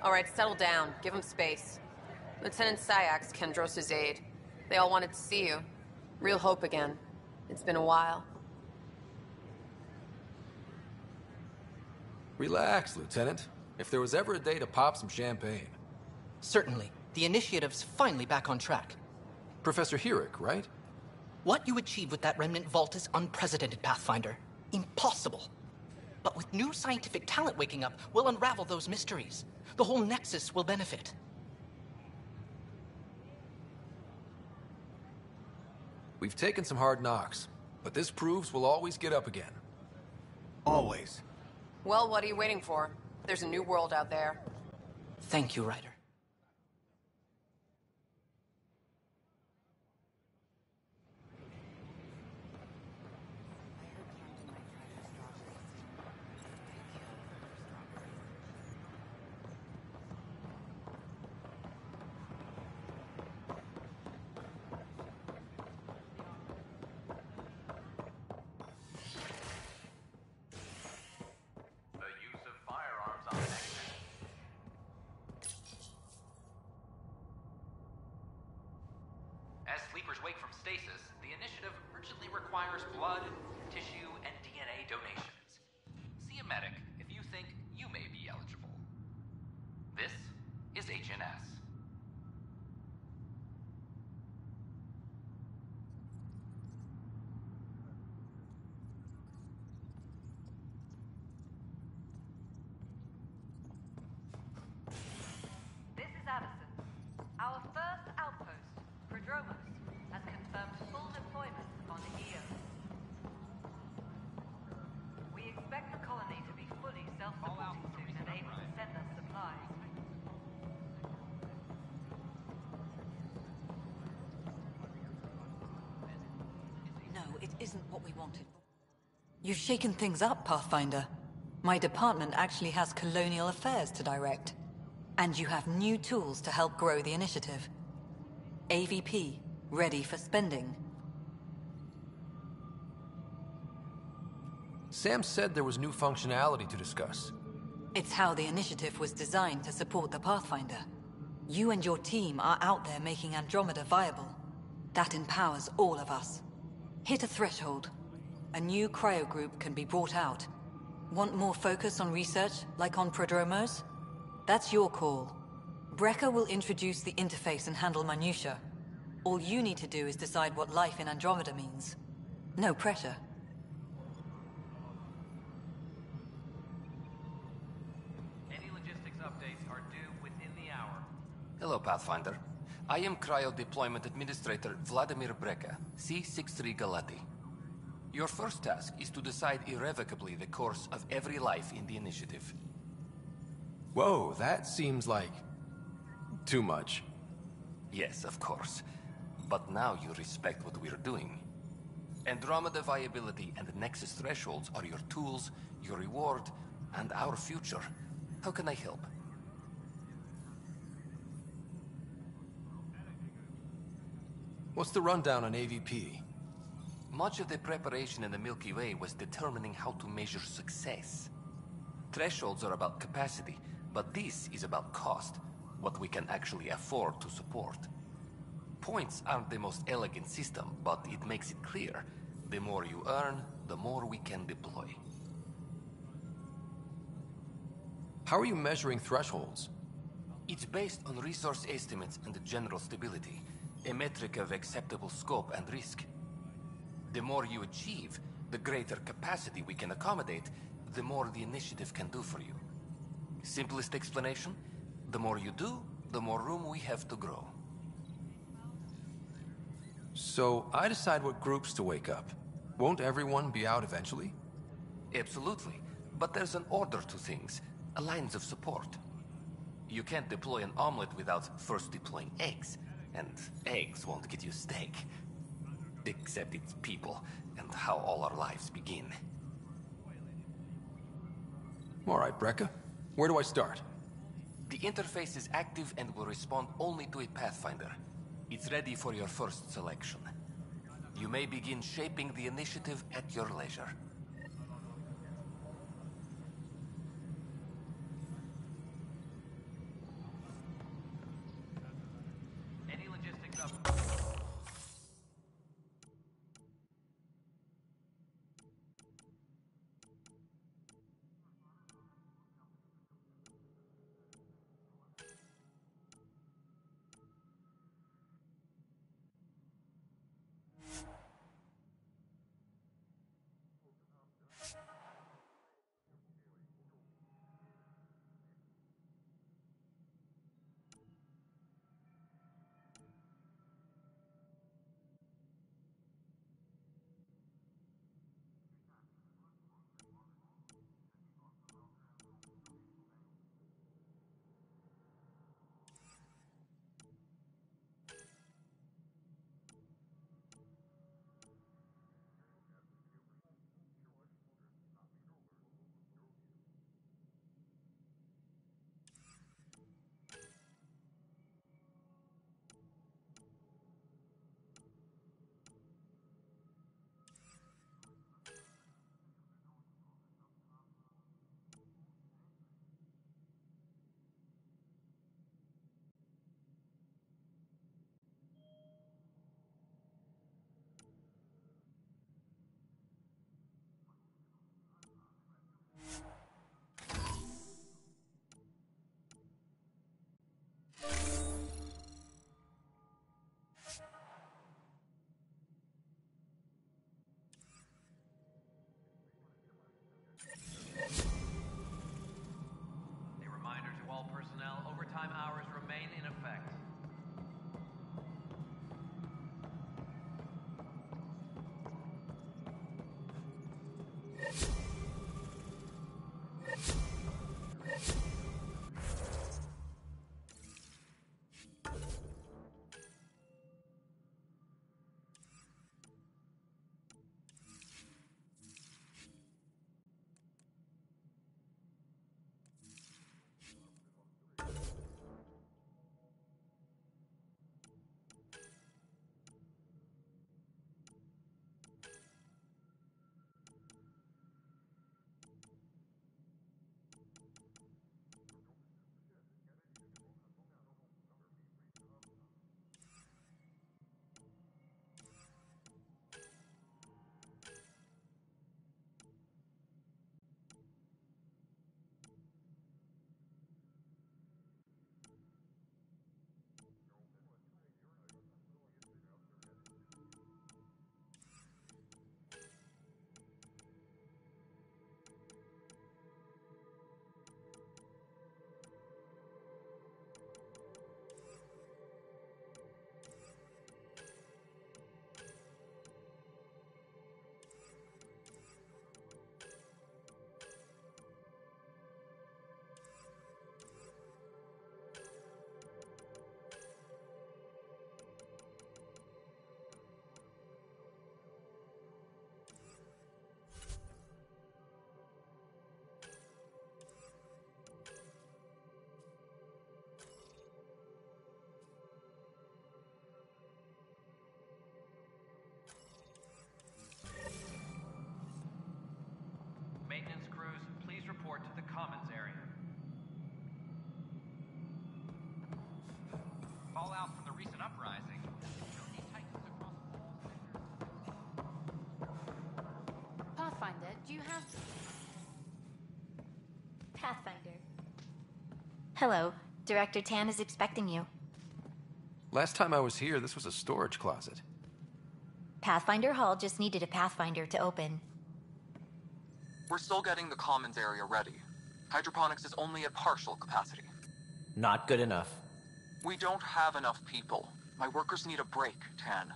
Speaker 13: All right, settle down. Give him space. Lieutenant Syax, Kendros' aide. They all wanted to see you. Real hope again. It's been a while.
Speaker 2: Relax, Lieutenant. If there was ever a day to pop some champagne.
Speaker 14: Certainly. The initiative's finally back on track.
Speaker 2: Professor Herrick, right?
Speaker 14: What you achieved with that remnant vault is unprecedented, Pathfinder. Impossible. But with new scientific talent waking up, we'll unravel those mysteries. The whole Nexus will benefit.
Speaker 2: We've taken some hard knocks, but this proves we'll always get up again.
Speaker 12: Always.
Speaker 13: Well, what are you waiting for? There's a new world out there.
Speaker 14: Thank you, Ryder.
Speaker 15: Wake from stasis, the initiative urgently requires blood, tissue, and DNA donations. See a medic if you think you may be eligible. This is HNS.
Speaker 16: This is Addison. Our first outpost, Prodromos, has confirmed full deployment on Io. We expect the colony to be fully self-supporting soon and able to send us supplies.
Speaker 17: No, it isn't what we wanted. You've shaken things up, Pathfinder. My department actually has colonial affairs to direct. And you have new tools to help grow the initiative. AVP, ready for spending.
Speaker 2: Sam said there was new functionality to discuss.
Speaker 17: It's how the initiative was designed to support the Pathfinder. You and your team are out there making Andromeda viable. That empowers all of us. Hit a threshold. A new cryo group can be brought out. Want more focus on research, like on Prodromos? That's your call. Brecker will introduce the interface and handle minutiae. All you need to do is decide what life in Andromeda means. No pressure.
Speaker 15: Any logistics updates are due within the hour.
Speaker 18: Hello, Pathfinder. I am Cryo Deployment Administrator Vladimir Breca, C-63 Galati. Your first task is to decide irrevocably the course of every life in the initiative.
Speaker 2: Whoa, that seems like... too much.
Speaker 18: Yes, of course. But now you respect what we're doing. Andromeda viability and Nexus thresholds are your tools, your reward, and our future. How can I help?
Speaker 2: What's the rundown on AVP?
Speaker 18: Much of the preparation in the Milky Way was determining how to measure success. Thresholds are about capacity, but this is about cost, what we can actually afford to support. Points aren't the most elegant system, but it makes it clear. The more you earn, the more we can deploy.
Speaker 2: How are you measuring thresholds?
Speaker 18: It's based on resource estimates and general stability, a metric of acceptable scope and risk. The more you achieve, the greater capacity we can accommodate, the more the initiative can do for you. Simplest explanation, the more you do, the more room we have to grow.
Speaker 2: So, I decide what groups to wake up. Won't everyone be out eventually?
Speaker 18: Absolutely. But there's an order to things, a lines of support. You can't deploy an omelet without first deploying eggs. And eggs won't get you steak. Except it's people, and how all our lives begin.
Speaker 2: Alright, Breca. Where do I start?
Speaker 18: The interface is active and will respond only to a Pathfinder. It's ready for your first selection. You may begin shaping the initiative at your leisure.
Speaker 15: Any logistics up? Overtime hours remain in effect. Maintenance crews, please report to the commons area. Fallout from the recent uprising. These titans across all
Speaker 5: Pathfinder, do you have...
Speaker 19: Pathfinder. Hello. Director Tan is expecting you.
Speaker 2: Last time I was here, this was a storage closet.
Speaker 19: Pathfinder Hall just needed a Pathfinder to open.
Speaker 20: We're still getting the commons area ready. Hydroponics is only at partial capacity.
Speaker 21: Not good enough.
Speaker 20: We don't have enough people. My workers need a break, Tan.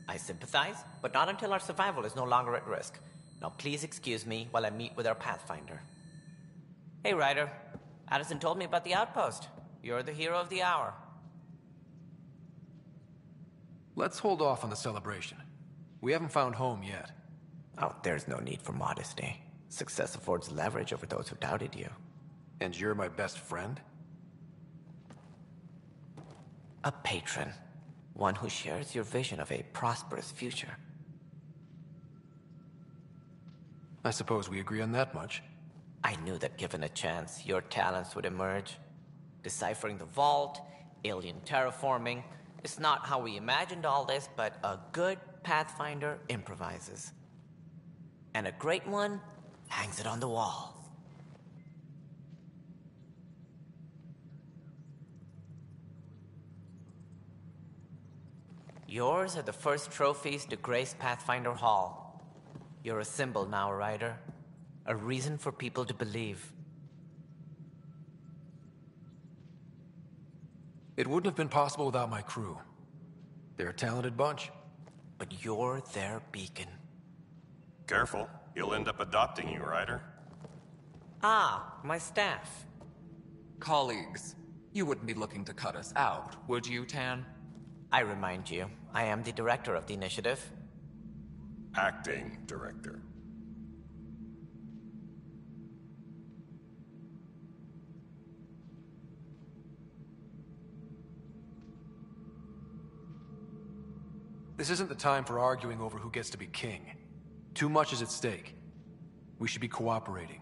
Speaker 21: I sympathize, but not until our survival is no longer at risk. Now please excuse me while I meet with our Pathfinder. Hey, Ryder. Addison told me about the outpost. You're the hero of the hour.
Speaker 2: Let's hold off on the celebration. We haven't found home yet.
Speaker 21: Oh, there's no need for modesty. Success affords leverage over those who doubted you.
Speaker 2: And you're my best friend?
Speaker 21: A patron. One who shares your vision of a prosperous future.
Speaker 2: I suppose we agree on that much.
Speaker 21: I knew that given a chance, your talents would emerge. Deciphering the vault, alien terraforming. It's not how we imagined all this, but a good Pathfinder improvises. And a great one hangs it on the wall. Yours are the first trophies to grace Pathfinder Hall. You're a symbol now, Ryder. A reason for people to believe.
Speaker 2: It wouldn't have been possible without my crew. They're a talented bunch.
Speaker 21: But you're their beacon.
Speaker 7: Careful. He'll end up adopting you, Ryder.
Speaker 21: Ah, my staff.
Speaker 22: Colleagues, you wouldn't be looking to cut us out, would you, Tan?
Speaker 21: I remind you, I am the director of the initiative.
Speaker 7: Acting director.
Speaker 2: This isn't the time for arguing over who gets to be king. Too much is at stake. We should be cooperating.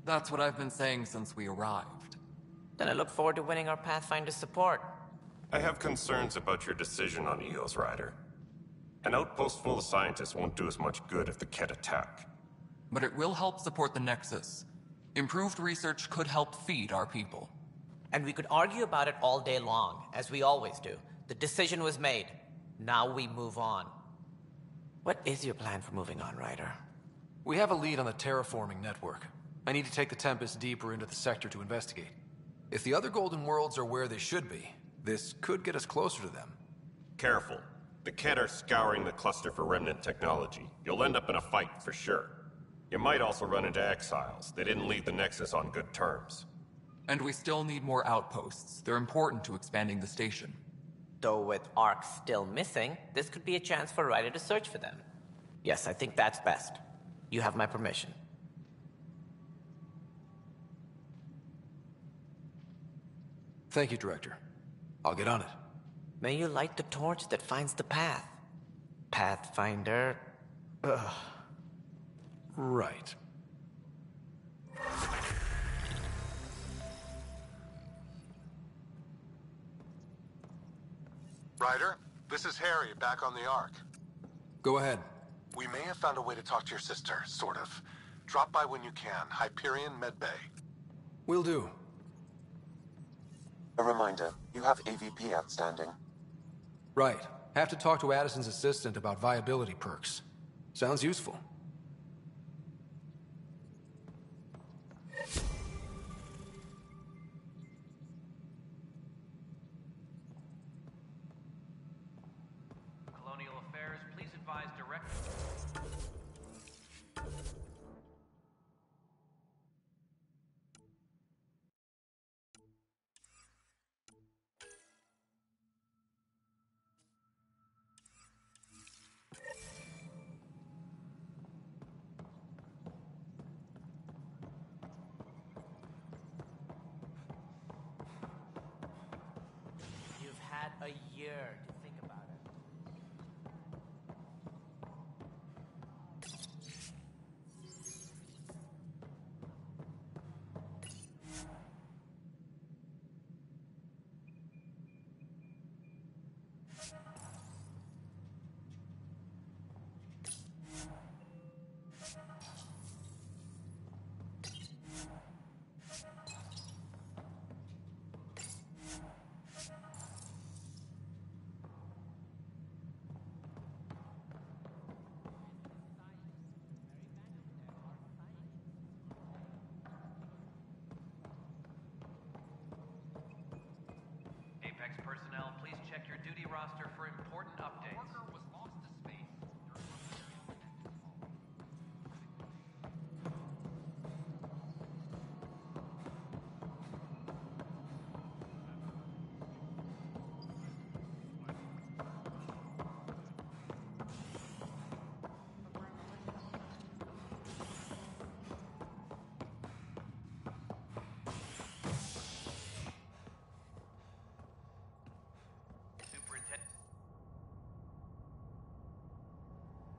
Speaker 22: That's what I've been saying since we arrived.
Speaker 21: Then I look forward to winning our Pathfinder's support.
Speaker 7: I have concerns about your decision on EOS, Ryder. An outpost full of scientists won't do us much good if the Kett attack.
Speaker 22: But it will help support the Nexus. Improved research could help feed our people.
Speaker 21: And we could argue about it all day long, as we always do. The decision was made. Now we move on. What is your plan for moving on, Ryder?
Speaker 2: We have a lead on the terraforming network. I need to take the Tempest deeper into the sector to investigate. If the other Golden Worlds are where they should be, this could get us closer to them.
Speaker 7: Careful. The Kett are scouring the cluster for remnant technology. You'll end up in a fight for sure. You might also run into exiles. They didn't leave the Nexus on good terms.
Speaker 22: And we still need more outposts. They're important to expanding the station.
Speaker 21: Though with Ark still missing, this could be a chance for Ryder to search for them. Yes, I think that's best. You have my permission.
Speaker 2: Thank you, Director. I'll get on it.
Speaker 21: May you light the torch that finds the path. Pathfinder... Ugh.
Speaker 2: Right.
Speaker 23: Ryder, this is Harry, back on the Ark.
Speaker 2: Go ahead.
Speaker 23: We may have found a way to talk to your sister, sort of. Drop by when you can. Hyperion Medbay.
Speaker 2: Will do.
Speaker 6: A reminder, you have AVP outstanding.
Speaker 2: Right. Have to talk to Addison's assistant about viability perks. Sounds useful.
Speaker 15: Colonial Affairs, please advise direct...
Speaker 21: You've had a year to think about it. Apex personnel, please check your duty roster for important updates. Worker was lost to space.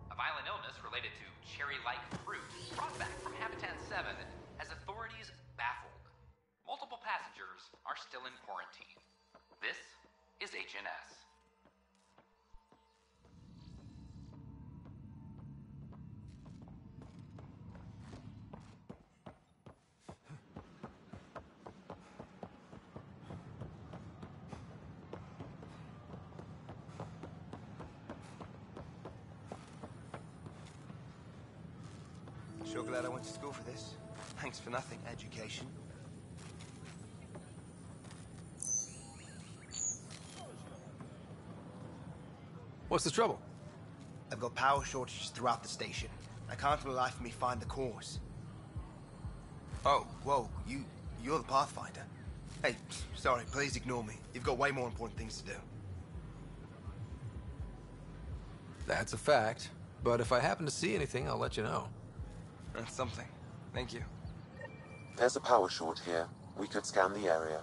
Speaker 21: A violent illness related to cherry-like fruit brought back
Speaker 15: 7 has authorities baffled. Multiple passengers are still in quarantine. This is HNS.
Speaker 1: Sure glad I went to school for this. Thanks for nothing, education.
Speaker 2: What's the trouble?
Speaker 1: I've got power shortages throughout the station. I can't for the life of me find the cause. Oh, whoa, you're the Pathfinder. Hey, sorry, please ignore me. You've got way more important things to do.
Speaker 2: That's a fact. But if I happen to see anything, I'll let you know.
Speaker 1: That's something. Thank you.
Speaker 6: There's a power short here. We could scan the area.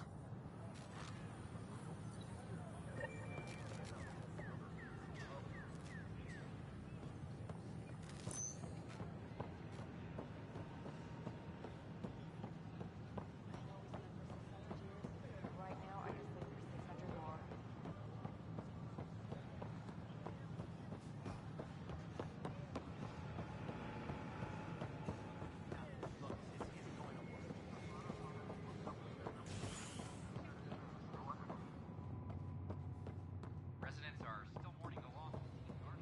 Speaker 15: Residents are still mourning the loss of King Archie.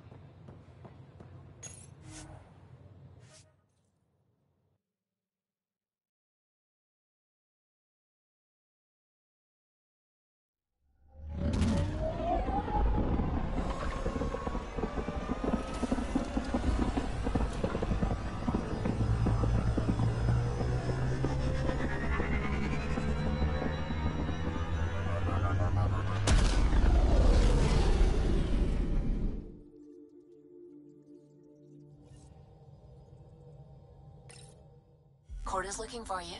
Speaker 3: Corda's looking for you.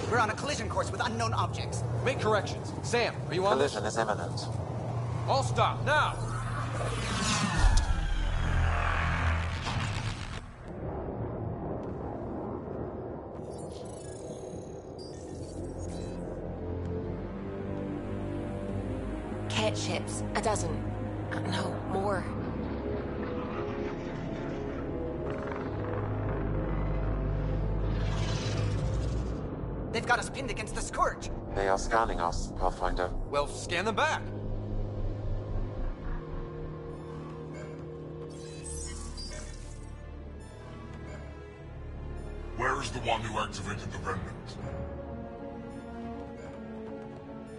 Speaker 4: We're on a collision course with unknown objects.
Speaker 2: Make corrections. Sam, are you on this?
Speaker 6: Collision is imminent.
Speaker 2: All stop, now!
Speaker 3: Cat ships. A dozen. No, more.
Speaker 4: They've got us pinned against the Scourge.
Speaker 6: They are scanning us, Pathfinder.
Speaker 2: Well, scan them back.
Speaker 8: Where is the one who activated the Remnant?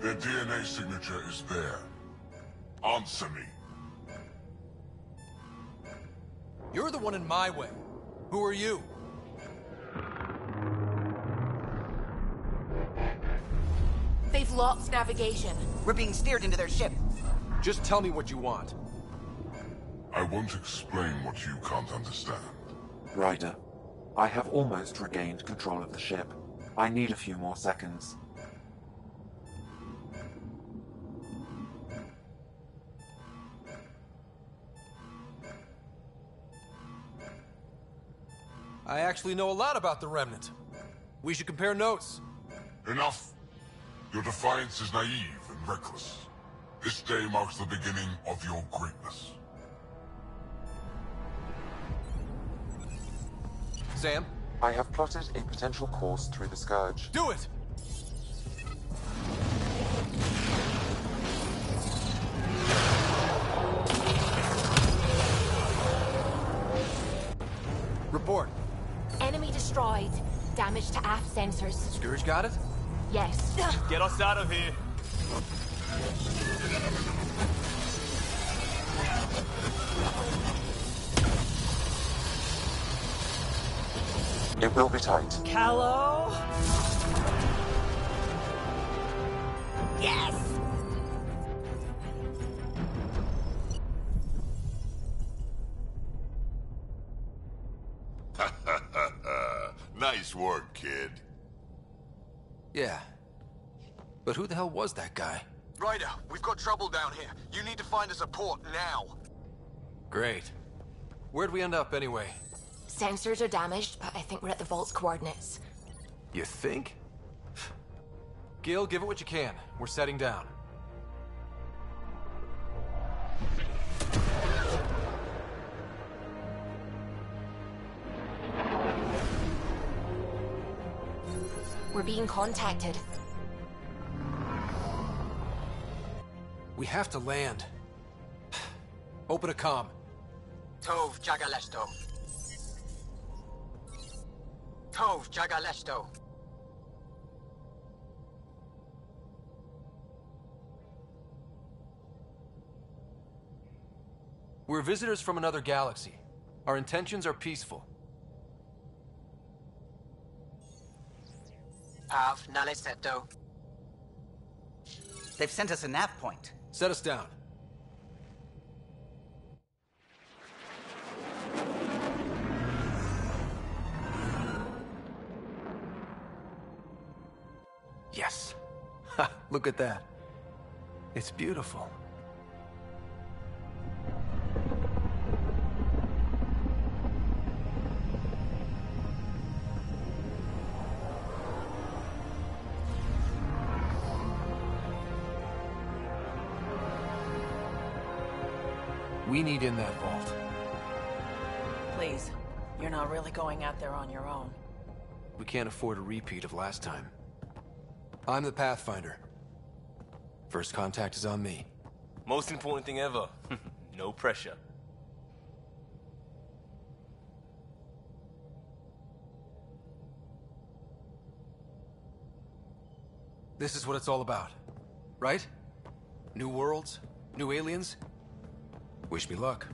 Speaker 8: Their DNA signature is there. Answer me.
Speaker 2: You're the one in my way. Who are you?
Speaker 3: They've lost navigation.
Speaker 4: We're being steered into their ship.
Speaker 2: Just tell me what you want.
Speaker 8: I won't explain what you can't understand.
Speaker 6: Ryder, I have almost regained control of the ship. I need a few more seconds.
Speaker 2: I actually know a lot about the Remnant. We should compare notes.
Speaker 8: Enough! Your defiance is naive and reckless. This day marks the beginning of your greatness.
Speaker 2: Sam?
Speaker 6: I have plotted a potential course through the Scourge.
Speaker 2: Do it! Report.
Speaker 3: Enemy destroyed. Damage to aft sensors.
Speaker 2: Scourge got it?
Speaker 3: Yes.
Speaker 9: Get us out of here.
Speaker 6: It will be tight.
Speaker 10: Callow? Yes!
Speaker 8: Nice work, kid.
Speaker 2: Yeah. But who the hell was that guy?
Speaker 23: Ryder, we've got trouble down here. You need to find us a port now.
Speaker 2: Great. Where'd we end up anyway?
Speaker 3: Sensors are damaged, but I think we're at the vault's coordinates.
Speaker 2: You think? Gil, give it what you can. We're setting down.
Speaker 3: We're being contacted.
Speaker 2: We have to land. Open a comm.
Speaker 4: Tov Jagaleshto. Tov Jagaleshto.
Speaker 2: We're visitors from another galaxy. Our intentions are peaceful.
Speaker 4: Av Naleseto. They've sent us a nav point.
Speaker 2: Set us down. Yes. Ha, look at that. It's beautiful. We need in that vault.
Speaker 10: Please, you're not really going out there on your own.
Speaker 2: We can't afford a repeat of last time. I'm the Pathfinder. First contact is on me.
Speaker 9: Most important thing ever. No pressure.
Speaker 2: This is what it's all about, right? New worlds? New aliens? Wish me luck.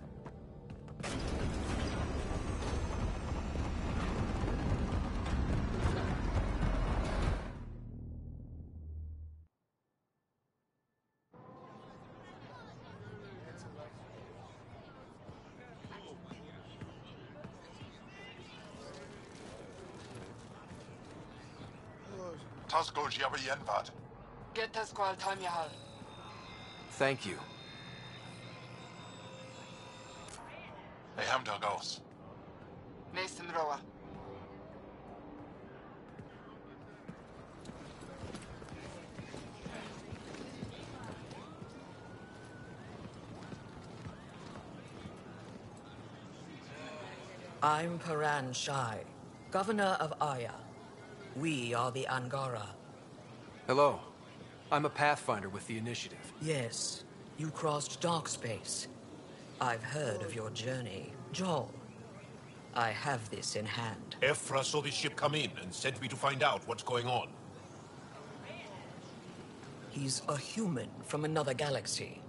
Speaker 8: Tasco Jiabayenvat.
Speaker 10: Get Tasqual Tamyahal.
Speaker 2: Thank you.
Speaker 8: Hey, Hamdar goes.
Speaker 10: Mason Roa.
Speaker 11: I'm Paran Shai, Governor of Aya. We are the Angara.
Speaker 2: Hello. I'm a Pathfinder with the Initiative.
Speaker 11: Yes, you crossed dark space. I've heard of your journey, Joel. I have this in hand.
Speaker 24: Ephra saw the ship come in and sent me to find out what's going on.
Speaker 11: He's a human from another galaxy.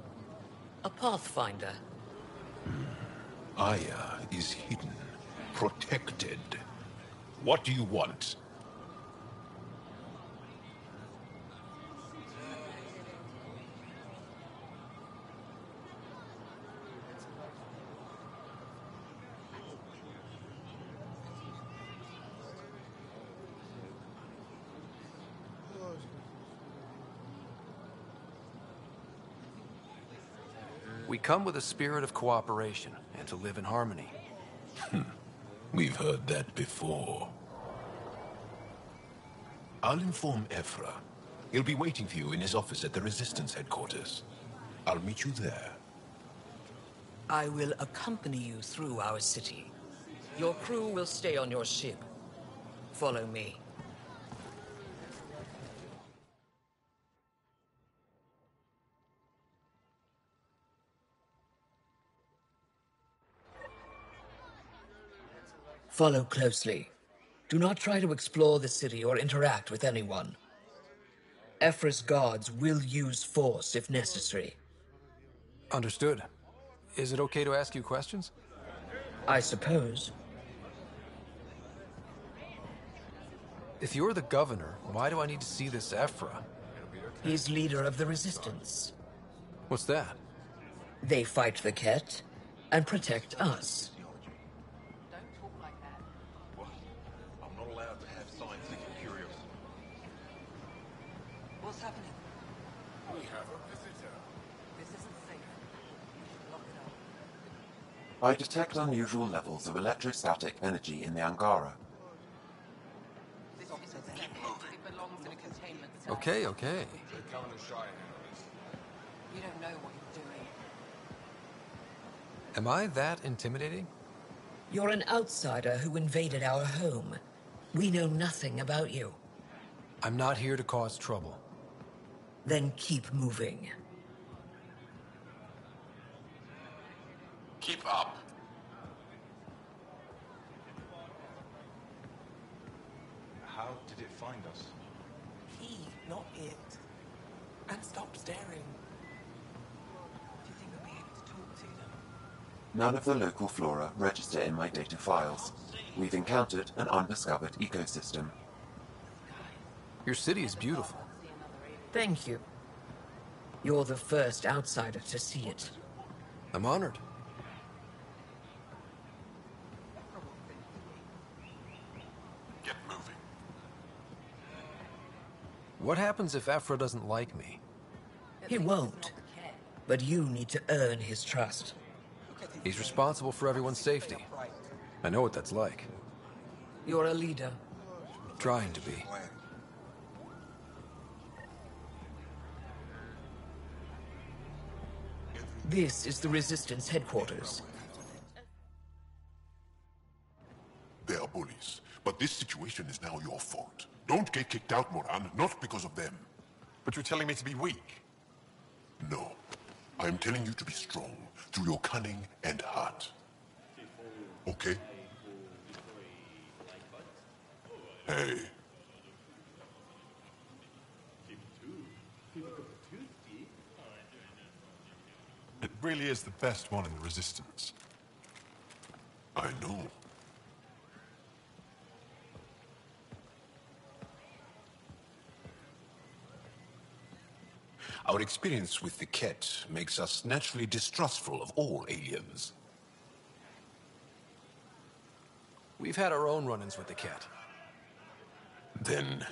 Speaker 11: A Pathfinder.
Speaker 24: Aya is hidden, protected. What do you want?
Speaker 2: We come with a spirit of cooperation and to live in harmony.
Speaker 24: We've heard that before. I'll inform Ephra. He'll be waiting for you in his office at the Resistance headquarters. I'll meet you there.
Speaker 11: I will accompany you through our city. Your crew will stay on your ship. Follow me. Follow closely. Do not try to explore the city or interact with anyone. Ephra's guards will use force if necessary.
Speaker 2: Understood. Is it okay to ask you questions?
Speaker 11: I suppose.
Speaker 2: If you're the governor, why do I need to see this Ephra?
Speaker 11: He's leader of the Resistance.
Speaker 2: What's that?
Speaker 11: They fight the Ket and protect us.
Speaker 24: I'm not allowed to have scientific curiosity.
Speaker 11: What's happening?
Speaker 24: We have a visitor.
Speaker 11: This isn't safe. Lock it up.
Speaker 6: I detect unusual levels of electrostatic energy in the Angara.
Speaker 2: Okay.
Speaker 11: You don't know what you're doing.
Speaker 2: Am I that intimidating?
Speaker 11: You're an outsider who invaded our home. We know nothing about you.
Speaker 2: I'm not here to cause trouble.
Speaker 11: Then keep moving.
Speaker 24: Keep up. How did it find us?
Speaker 12: He, not it. And stop staring. Do
Speaker 11: you think we'll be able to talk to them?
Speaker 6: None of the local flora register in my data files. We've encountered an undiscovered ecosystem.
Speaker 2: Your city is beautiful.
Speaker 11: Thank you. You're the first outsider to see it.
Speaker 2: I'm honored.
Speaker 24: Get moving.
Speaker 2: What happens if Ephra doesn't like me?
Speaker 11: He won't. But you need to earn his trust.
Speaker 2: He's responsible for everyone's safety. I know what that's like.
Speaker 11: You're a leader.
Speaker 2: Trying to be.
Speaker 11: This is the Resistance headquarters.
Speaker 8: They are bullies, but this situation is now your fault. Don't get kicked out, Moran, not because of them.
Speaker 23: But you're telling me to be weak?
Speaker 8: No. I am telling you to be strong, through your cunning and heart. Okay? Hey.
Speaker 23: It really is the best one in the Resistance.
Speaker 8: I know.
Speaker 24: Our experience with the Ket makes us naturally distrustful of all aliens.
Speaker 2: We've had our own run-ins with the Ket.
Speaker 24: Then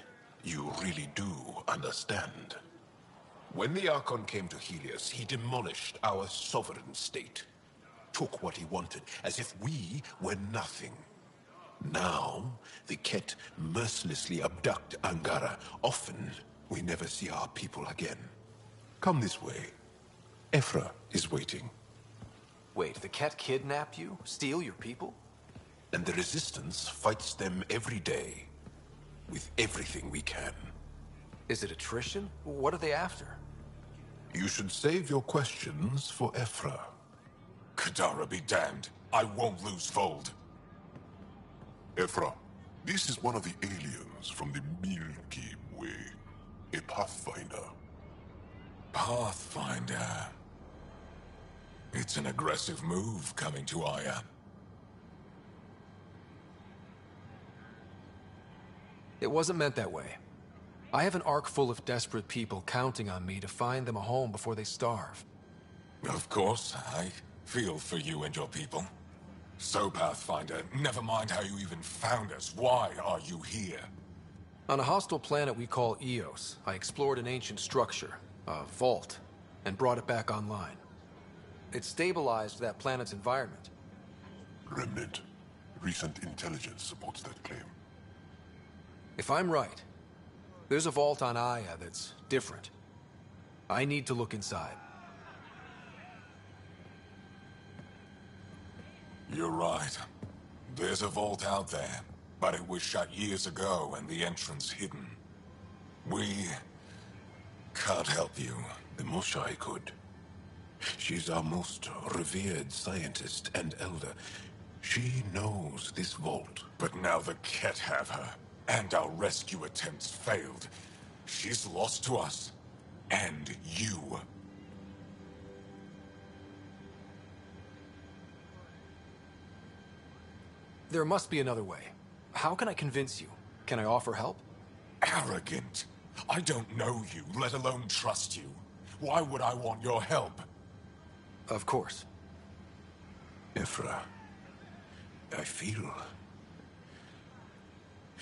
Speaker 24: you really do understand. When the Archon came to Helios, he demolished our sovereign state. Took what he wanted, as if we were nothing. Now, the Ket mercilessly abduct Angara. Often, we never see our people again. Come this way. Ephra is waiting.
Speaker 2: Wait, the Ket kidnap you? Steal your people?
Speaker 24: And the Resistance fights them every day. With everything we can.
Speaker 2: Is it attrition? What are they after?
Speaker 24: You should save your questions for Ephra.
Speaker 8: Kadara be damned. I won't lose Fold. Ephra, this is one of the aliens from the Milky Way. A Pathfinder.
Speaker 24: Pathfinder. It's an aggressive move coming to Aya.
Speaker 2: It wasn't meant that way. I have an ark full of desperate people counting on me to find them a home before they starve.
Speaker 24: Of course, I feel for you and your people. So, Pathfinder, never mind how you even found us. Why are you here?
Speaker 2: On a hostile planet we call Eos, I explored an ancient structure, a vault, and brought it back online. It stabilized that planet's environment.
Speaker 8: Remnant. Recent intelligence supports that claim.
Speaker 2: If I'm right, there's a vault on Aya that's different. I need to look inside.
Speaker 24: You're right. There There's a vault out there, but it was shut years ago and the entrance hidden. We can't help you. The Moshai could. She's our most revered scientist and elder. She knows this vault. But now the Ket have her, and our rescue attempts failed. She's lost to us. And you.
Speaker 2: There must be another way. How can I convince you? Can I offer help?
Speaker 24: Arrogant. I don't know you, let alone trust you. Why would I want your help?
Speaker 2: Of course.
Speaker 24: Ephra. I feel...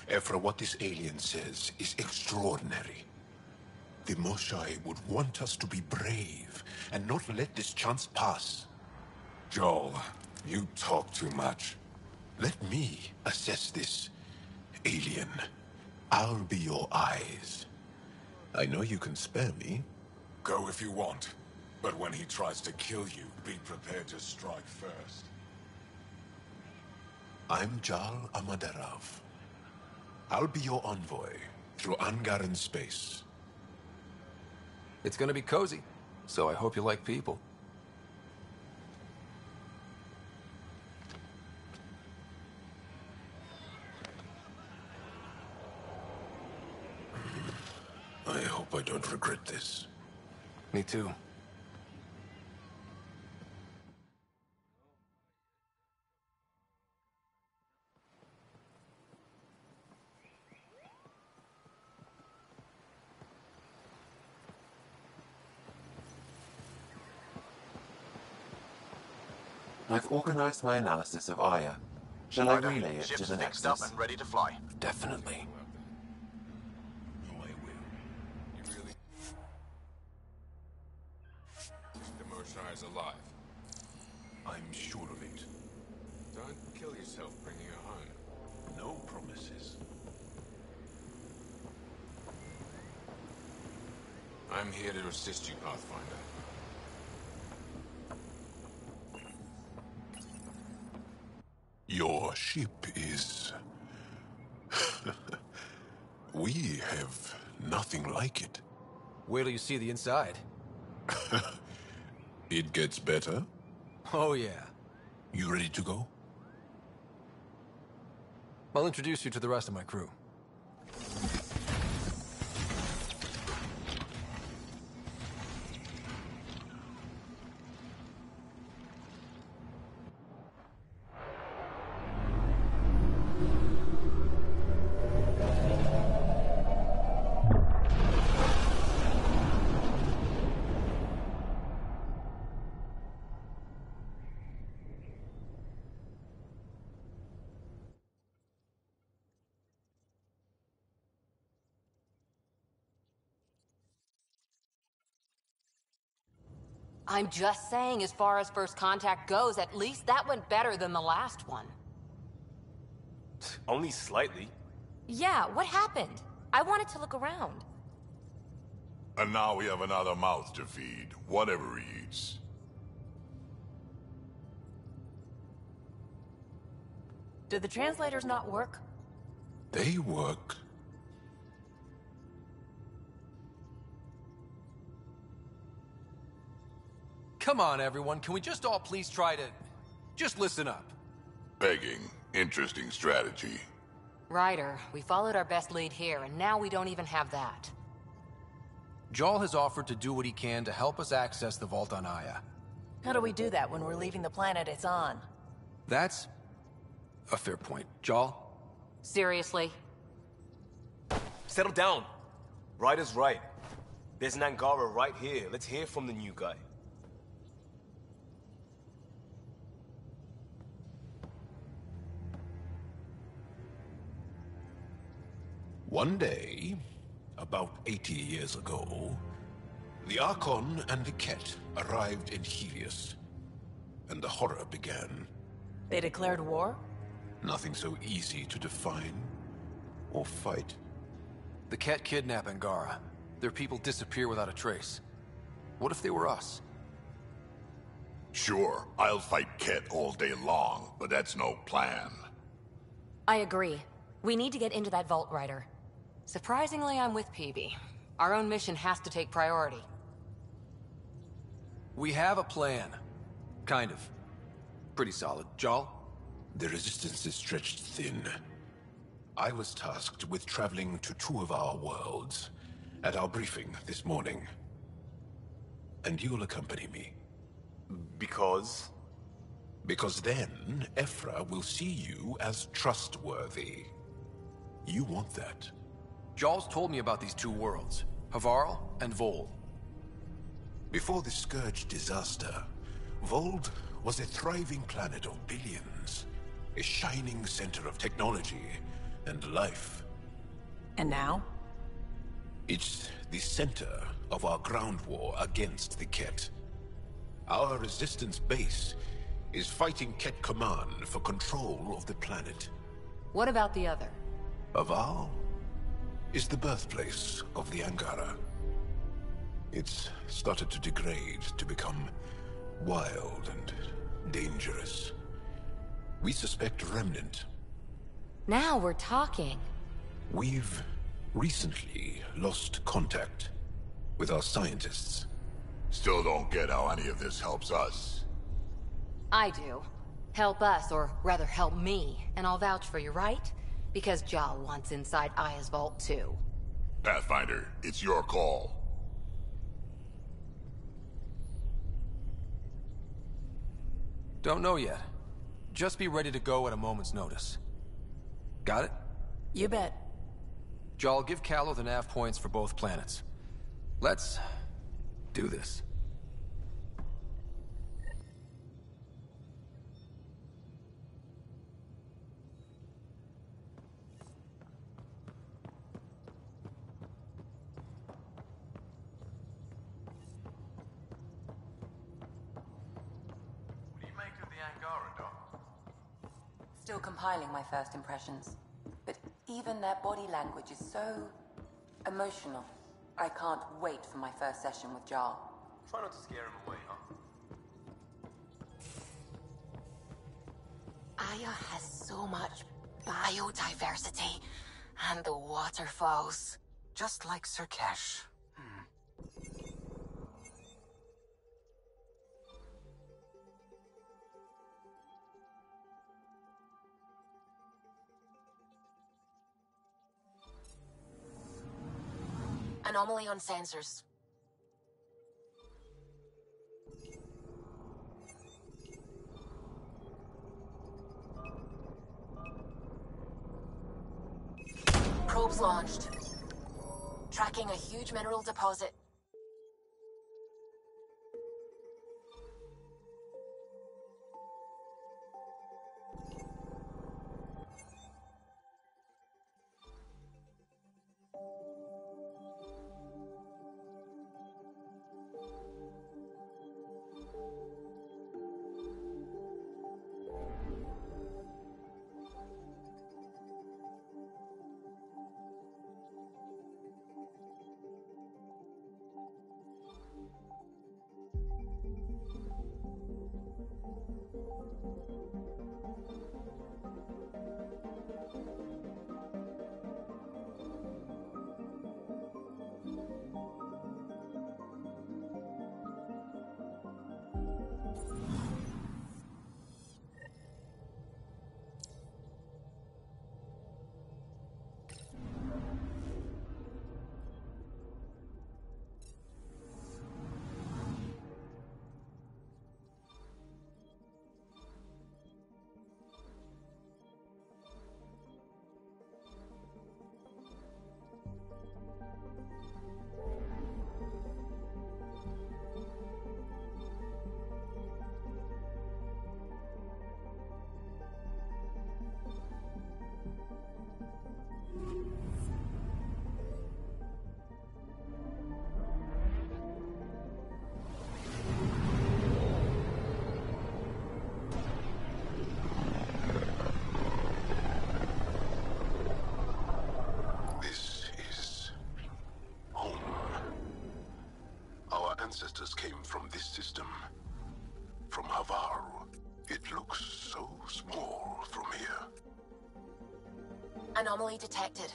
Speaker 24: Ephra, what this alien says is extraordinary. The Moshai would want us to be brave and not let this chance pass. Joel, you talk too much. Let me assess this, alien. I'll be your eyes. I know you can spare me. Go if you want. But when he tries to kill you, be prepared to strike first. I'm Jal Amaderov. I'll be your envoy through Angaran space.
Speaker 2: It's gonna be cozy, so I hope you like people.
Speaker 24: I hope I don't regret this.
Speaker 2: Me too.
Speaker 6: I've organized my analysis of Aya. Shall I relay it to the
Speaker 13: fixed
Speaker 6: Nexus?
Speaker 13: up and ready to fly.
Speaker 2: Definitely.
Speaker 24: The Moshai is alive. I'm sure of it. Don't kill yourself bringing her home. No promises. I'm here to assist you, Pathfinder. Your ship is... We have nothing like it.
Speaker 2: Wait till you see the inside.
Speaker 24: It gets better?
Speaker 2: Oh yeah.
Speaker 24: You ready to go?
Speaker 2: I'll introduce you to the rest of my crew.
Speaker 5: I'm just saying, as far as first contact goes, at least that went better than the last one.
Speaker 9: Only slightly.
Speaker 5: Yeah, what happened? I wanted to look around.
Speaker 14: And now we have another mouth to feed, whatever he eats.
Speaker 10: Did the translators not work?
Speaker 24: They work.
Speaker 2: Come on, everyone. Can we just all please try to... just listen up?
Speaker 14: Begging. Interesting strategy.
Speaker 5: Ryder, we followed our best lead here, and now we don't even have that.
Speaker 2: Jal has offered to do what he can to help us access the vault on Aya.
Speaker 10: How do we do that when we're leaving the planet it's on?
Speaker 2: That's a fair point. Jal?
Speaker 5: Seriously?
Speaker 9: Settle down. Ryder's right. There's an Angara right here. Let's hear from the new guy.
Speaker 24: One day, about 80 years ago, the Archon and the Ket arrived in Helios, and the horror began.
Speaker 10: They declared war?
Speaker 24: Nothing so easy to define or fight.
Speaker 2: The Ket kidnap Angara. Their people disappear without a trace. What if they were us?
Speaker 14: Sure, I'll fight Ket all day long, but that's no plan.
Speaker 5: I agree. We need to get into that vault, Ryder.
Speaker 13: Surprisingly, I'm with PB. Our own mission has to take priority.
Speaker 2: We have a plan. Kind of. Pretty solid. Jal?
Speaker 24: The resistance is stretched thin. I was tasked with traveling to 2 of our worlds at our briefing this morning. And you'll accompany me.
Speaker 9: Because?
Speaker 24: Because then, Ephra will see you as trustworthy. You want that.
Speaker 2: Jal's told me about these 2 worlds, Havarl and Vold.
Speaker 24: Before the Scourge disaster, Vold was a thriving planet of billions. A shining center of technology and life.
Speaker 10: And now?
Speaker 24: It's the center of our ground war against the Ket. Our resistance base is fighting Ket Command for control of the planet.
Speaker 13: What about the other?
Speaker 24: Aval is the birthplace of the Angara. It's started to degrade, to become wild and dangerous. We suspect Remnant.
Speaker 5: Now we're talking.
Speaker 24: We've recently lost contact with our scientists.
Speaker 14: Still don't get how any of this helps us.
Speaker 13: I do. Help us, or rather help me, and I'll vouch for you, right? Because Jal wants inside Aya's vault too.
Speaker 14: Pathfinder, it's your call.
Speaker 2: Don't know yet. Just be ready to go at a moment's notice. Got it?
Speaker 10: You bet.
Speaker 2: Jal, give Callow the nav points for both planets. Let's do this.
Speaker 16: What do you make of the Angara, Doc?
Speaker 17: Still compiling my first impressions. But even their body language is so emotional. I can't wait for my first session with Jar.
Speaker 16: Try not to scare him away, huh?
Speaker 3: Aya has so much biodiversity. And the waterfalls.
Speaker 15: Just like Sirkesh.
Speaker 3: Anomaly on sensors. Probes launched. Tracking a huge mineral deposit. Anomaly detected.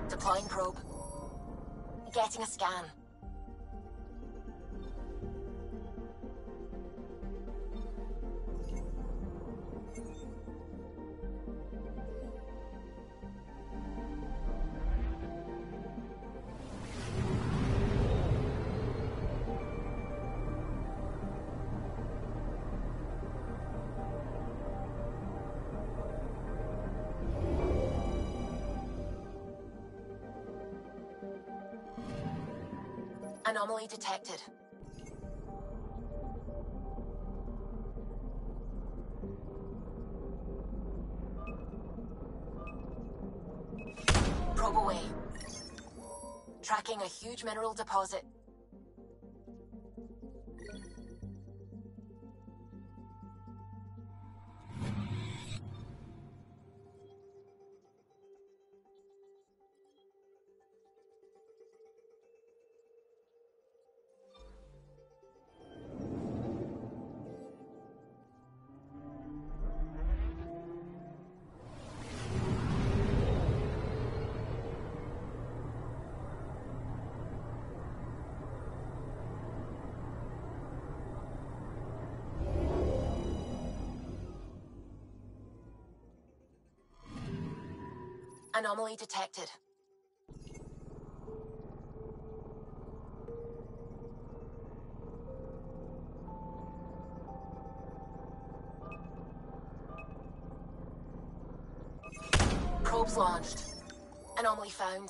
Speaker 3: Deploying probe. Getting a scan. Anomaly detected. Probe away. Tracking a huge mineral deposit. Anomaly detected. Probes launched. Anomaly found.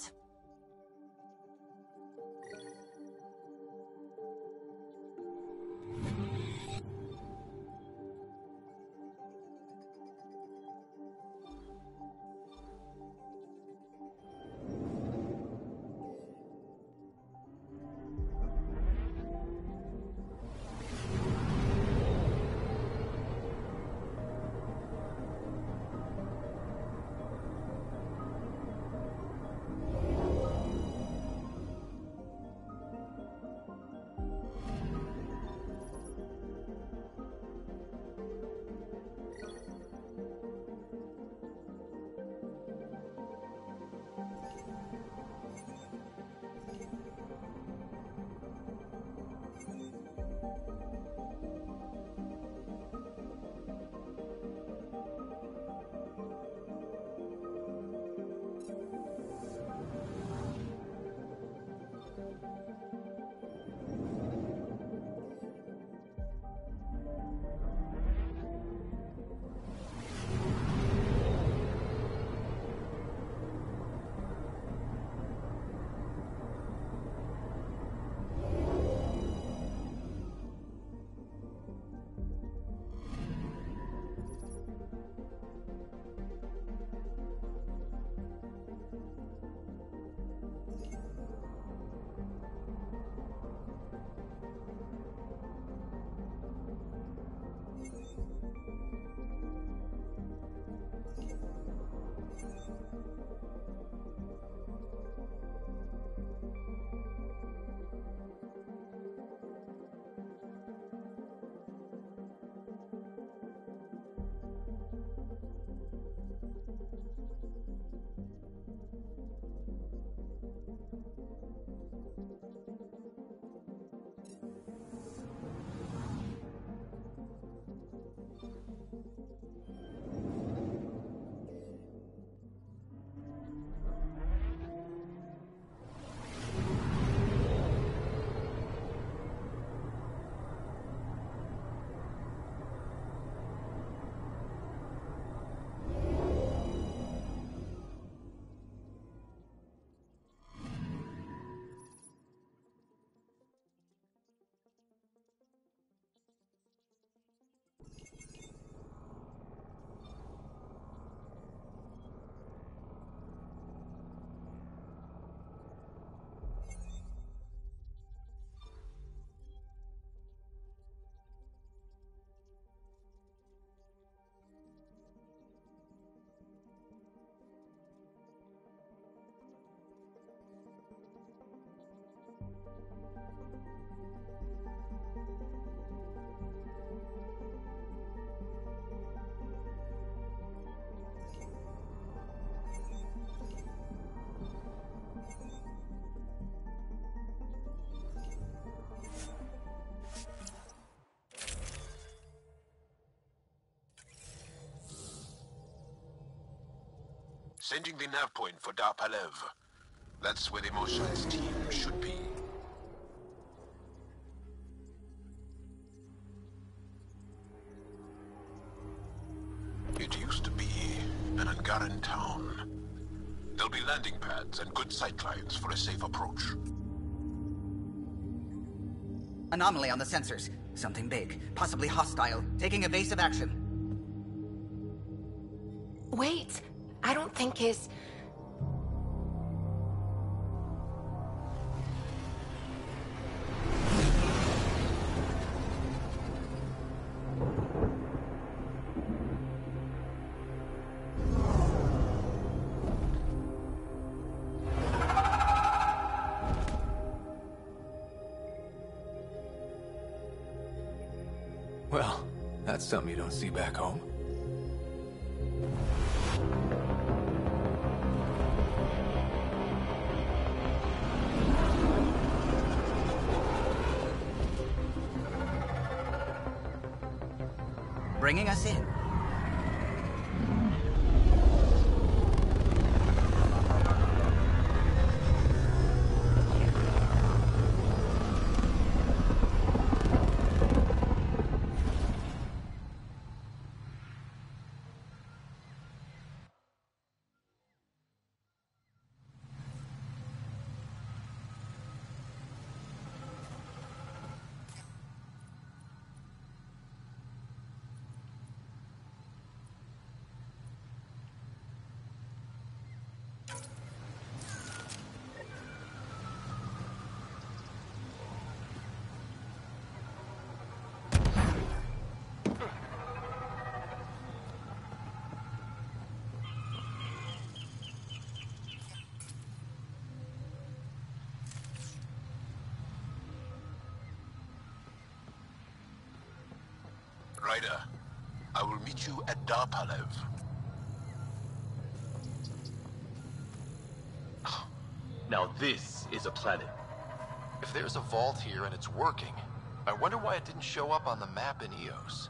Speaker 24: Sending the nav point for Darpalev. That's where the Mosha's team should be. It used to be an Angaran town. There'll be landing pads and good sightlines for a safe approach.
Speaker 4: Anomaly on the sensors. Something big, possibly hostile, taking evasive action.
Speaker 3: Wait, I don't think his...
Speaker 2: Well, that's something you don't see back home.
Speaker 4: Bringing us in.
Speaker 24: Ryder, I will meet you at Darpalev.
Speaker 7: Now this is a planet.
Speaker 2: If there's a vault here and it's working, I wonder why it didn't show up on the map in EOS.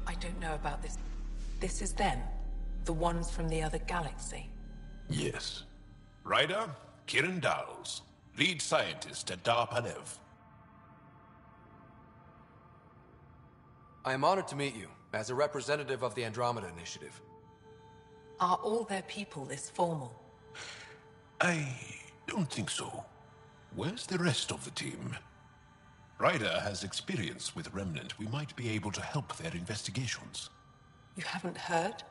Speaker 10: I don't know about this. This is them? The ones from the other galaxy?
Speaker 24: Yes. Ryder, Kiran Dowles, lead scientist at Darpalev.
Speaker 2: I am honored to meet you, as a representative of the Andromeda Initiative.
Speaker 10: Are all their people this formal?
Speaker 24: I don't think so. Where's the rest of the team? Ryder has experience with Remnant. We might be able to help their investigations.
Speaker 10: You haven't heard?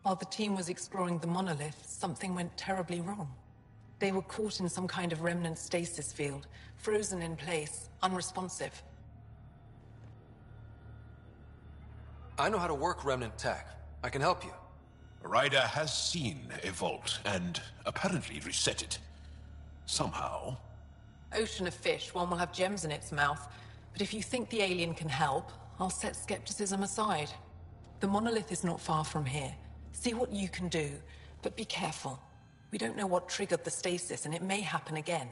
Speaker 10: While the team was exploring the monolith, something went terribly wrong. They were caught in some kind of remnant stasis field, frozen in place, unresponsive.
Speaker 2: I know how to work remnant tech. I can help you.
Speaker 24: Ryder has seen a vault, and apparently reset it. Somehow.
Speaker 10: Ocean of fish, one will have gems in its mouth. But if you think the alien can help, I'll set skepticism aside. The monolith is not far from here. See what you can do, but be careful. We don't know what triggered the stasis, and it may happen again.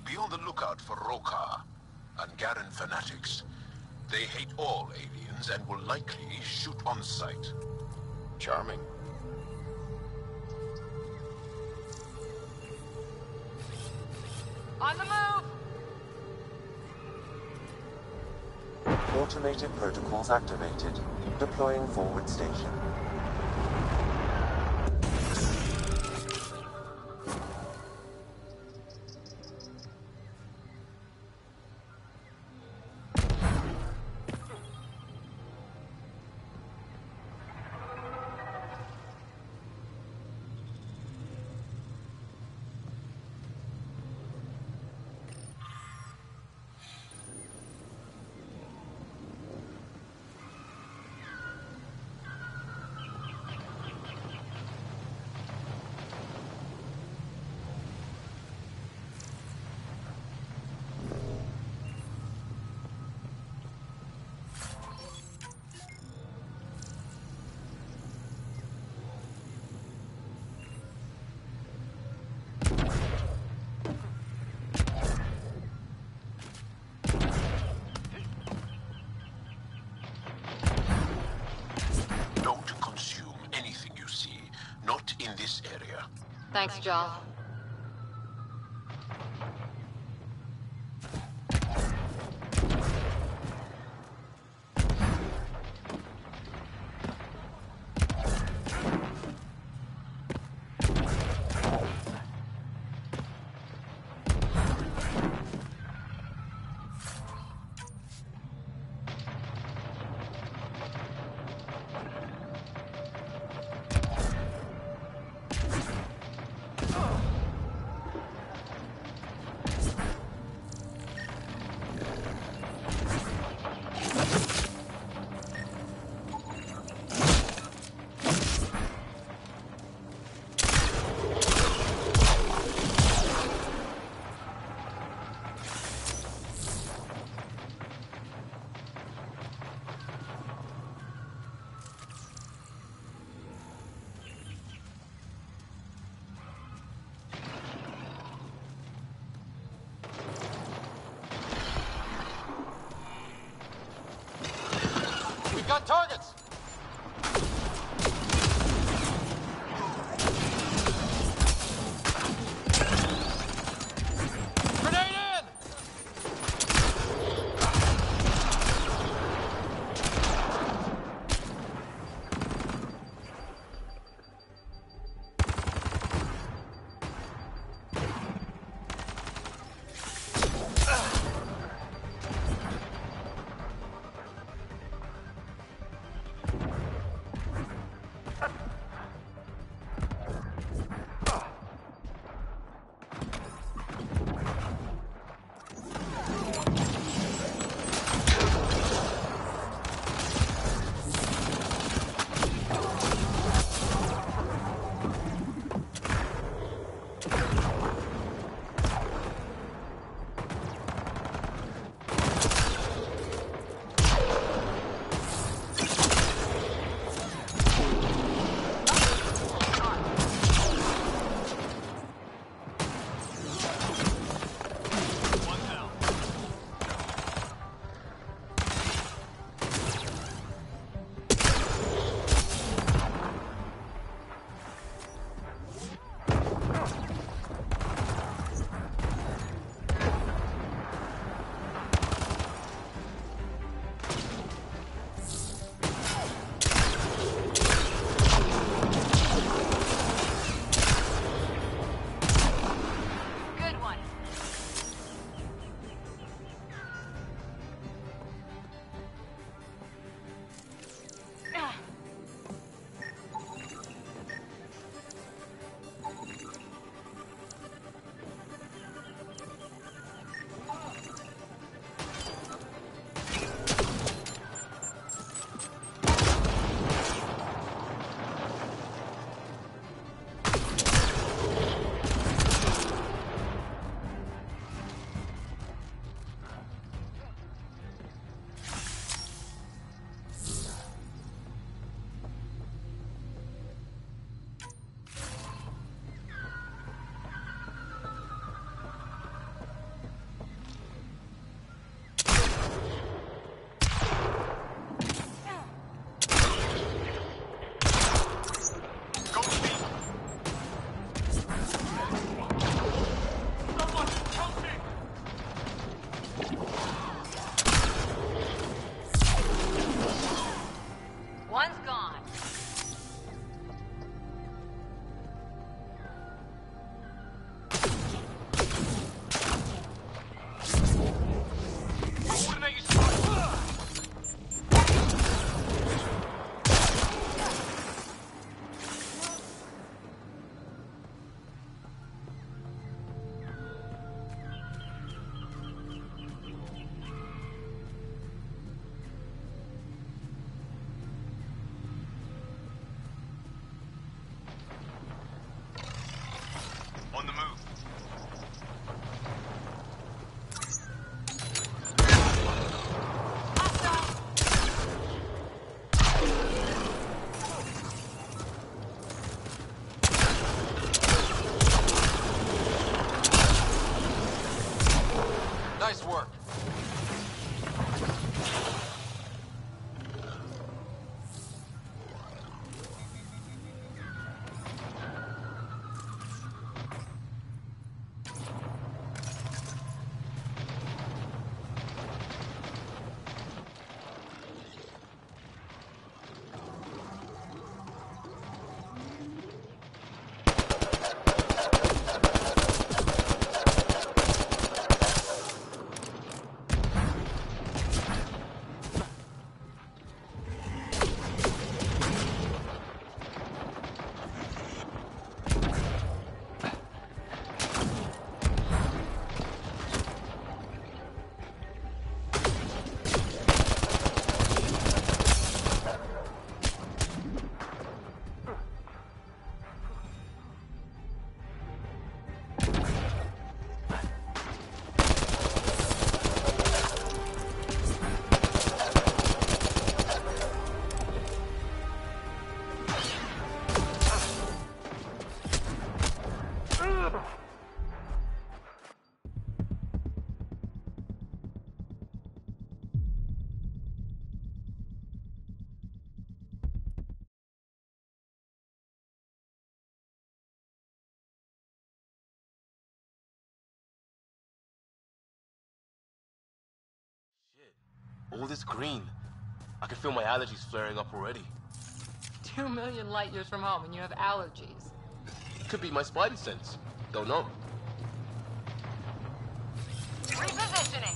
Speaker 24: Be on the lookout for Rokar and Garen fanatics. They hate all aliens and will likely shoot on sight.
Speaker 2: Charming.
Speaker 15: On the move!
Speaker 6: Automated protocols activated. Deploying forward station.
Speaker 13: Thanks, Joel.
Speaker 15: Oh!
Speaker 9: All this green. I can feel my allergies flaring up already.
Speaker 18: 2 million light years from home and you have allergies.
Speaker 9: Could be my spidey sense. Don't know.
Speaker 18: Repositioning.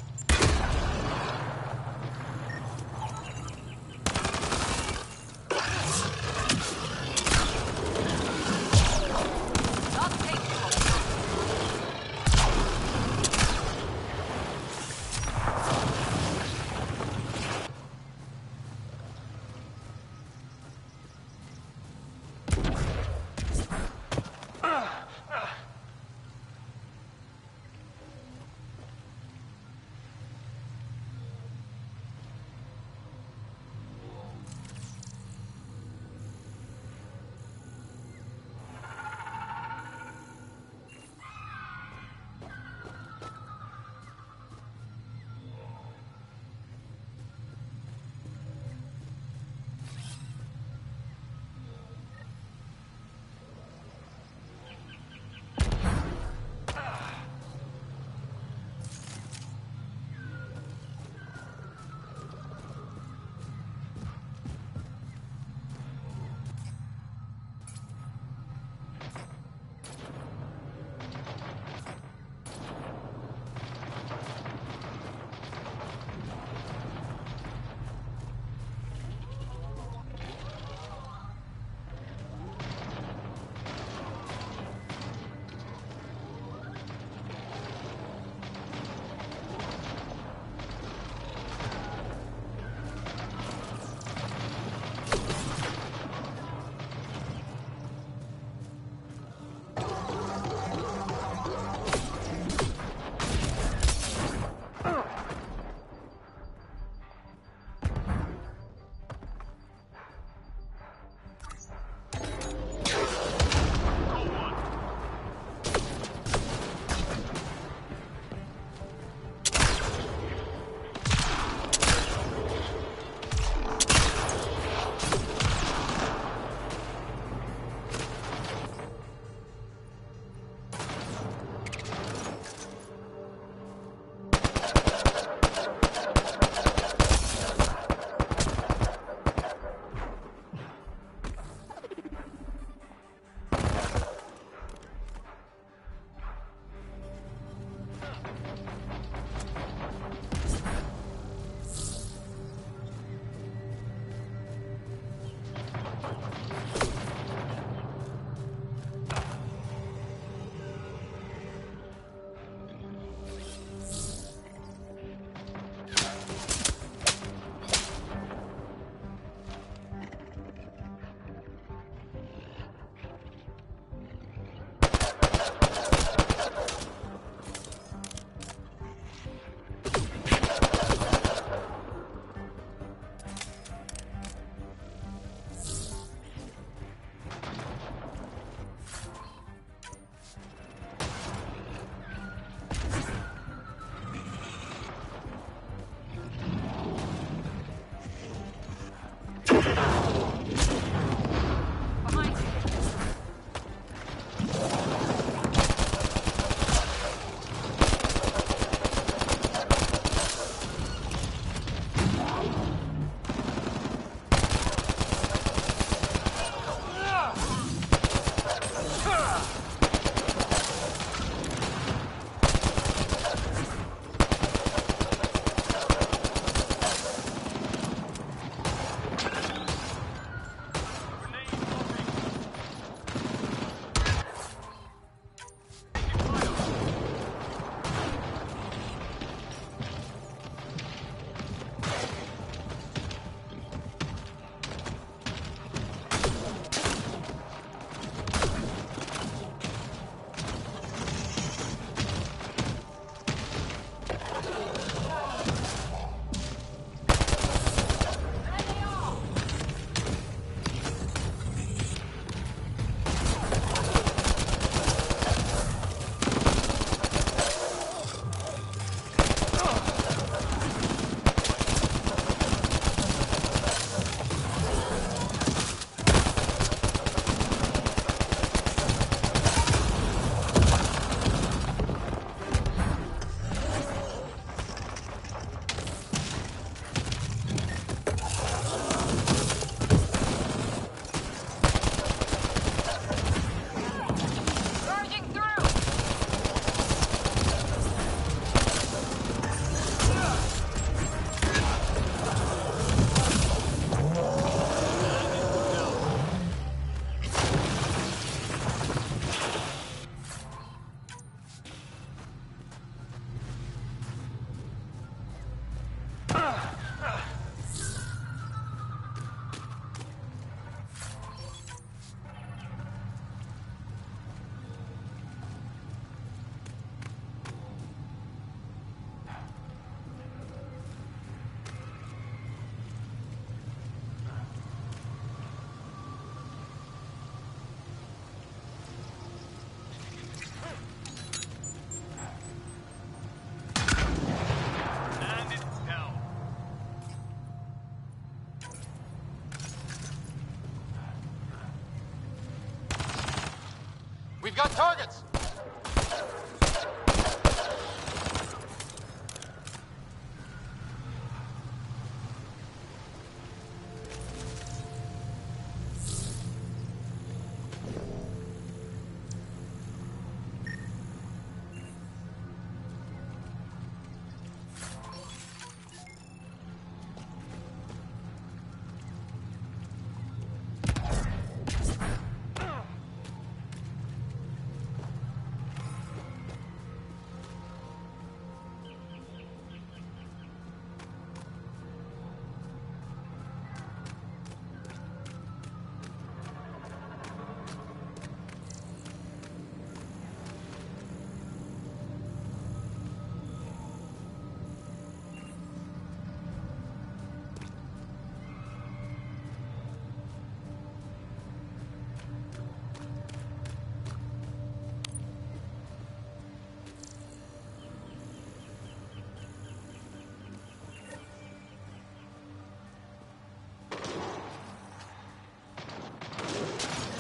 Speaker 19: got targets!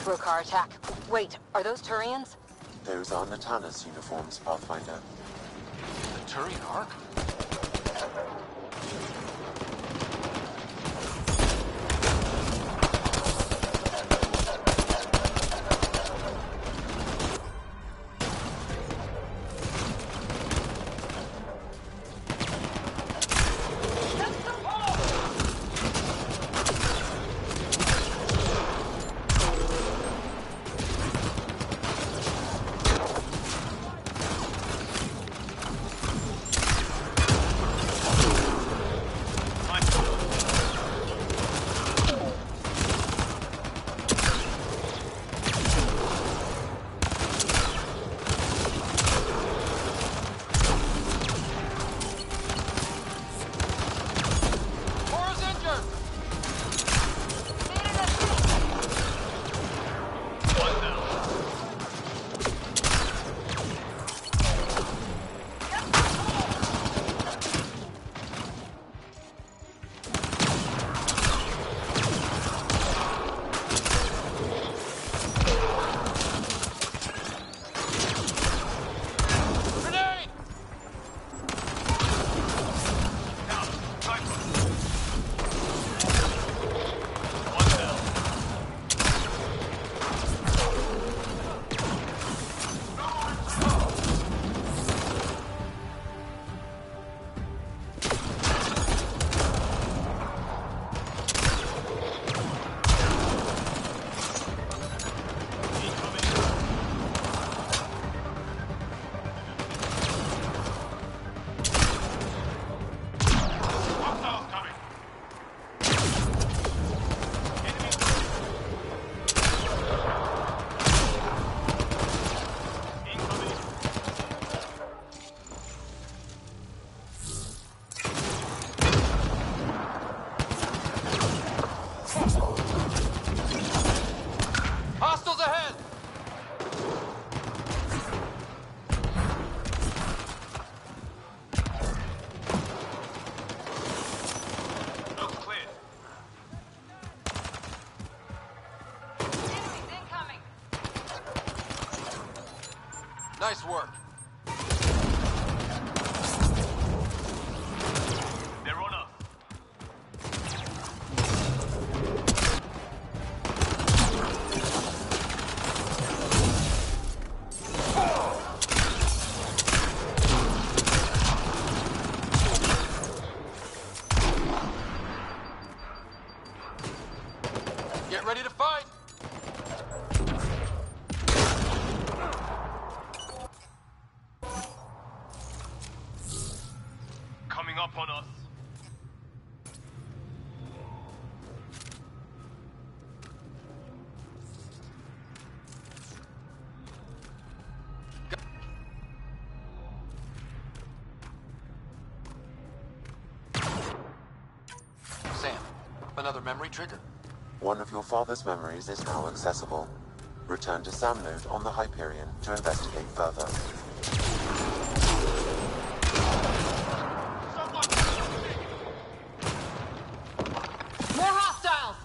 Speaker 13: Brokar attack. Wait, are those Turians?
Speaker 6: Those are Natana's uniforms, Pathfinder.
Speaker 19: The Turian Ark? Nice work.
Speaker 9: They're on us.
Speaker 19: Get ready to fight!
Speaker 9: Coming up on us.
Speaker 19: Sam, another memory trigger?
Speaker 6: One of your father's memories is now accessible. Return to Sam Node on the Hyperion to investigate further.
Speaker 13: More hostiles!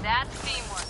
Speaker 18: That's teamwork.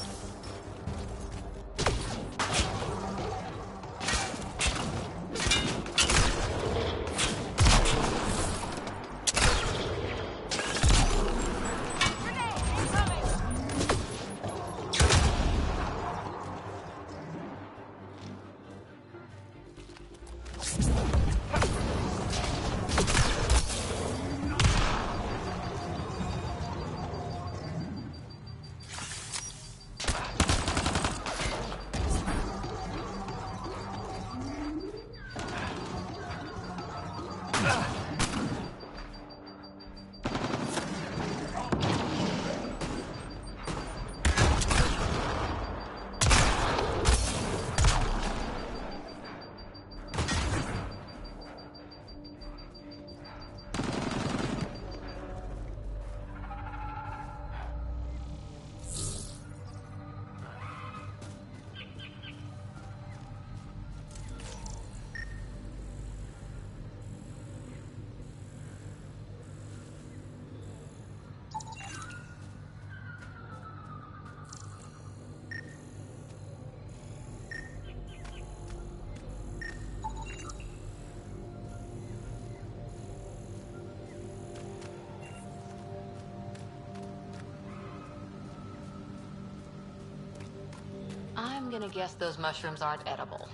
Speaker 13: I'm gonna guess those mushrooms aren't edible.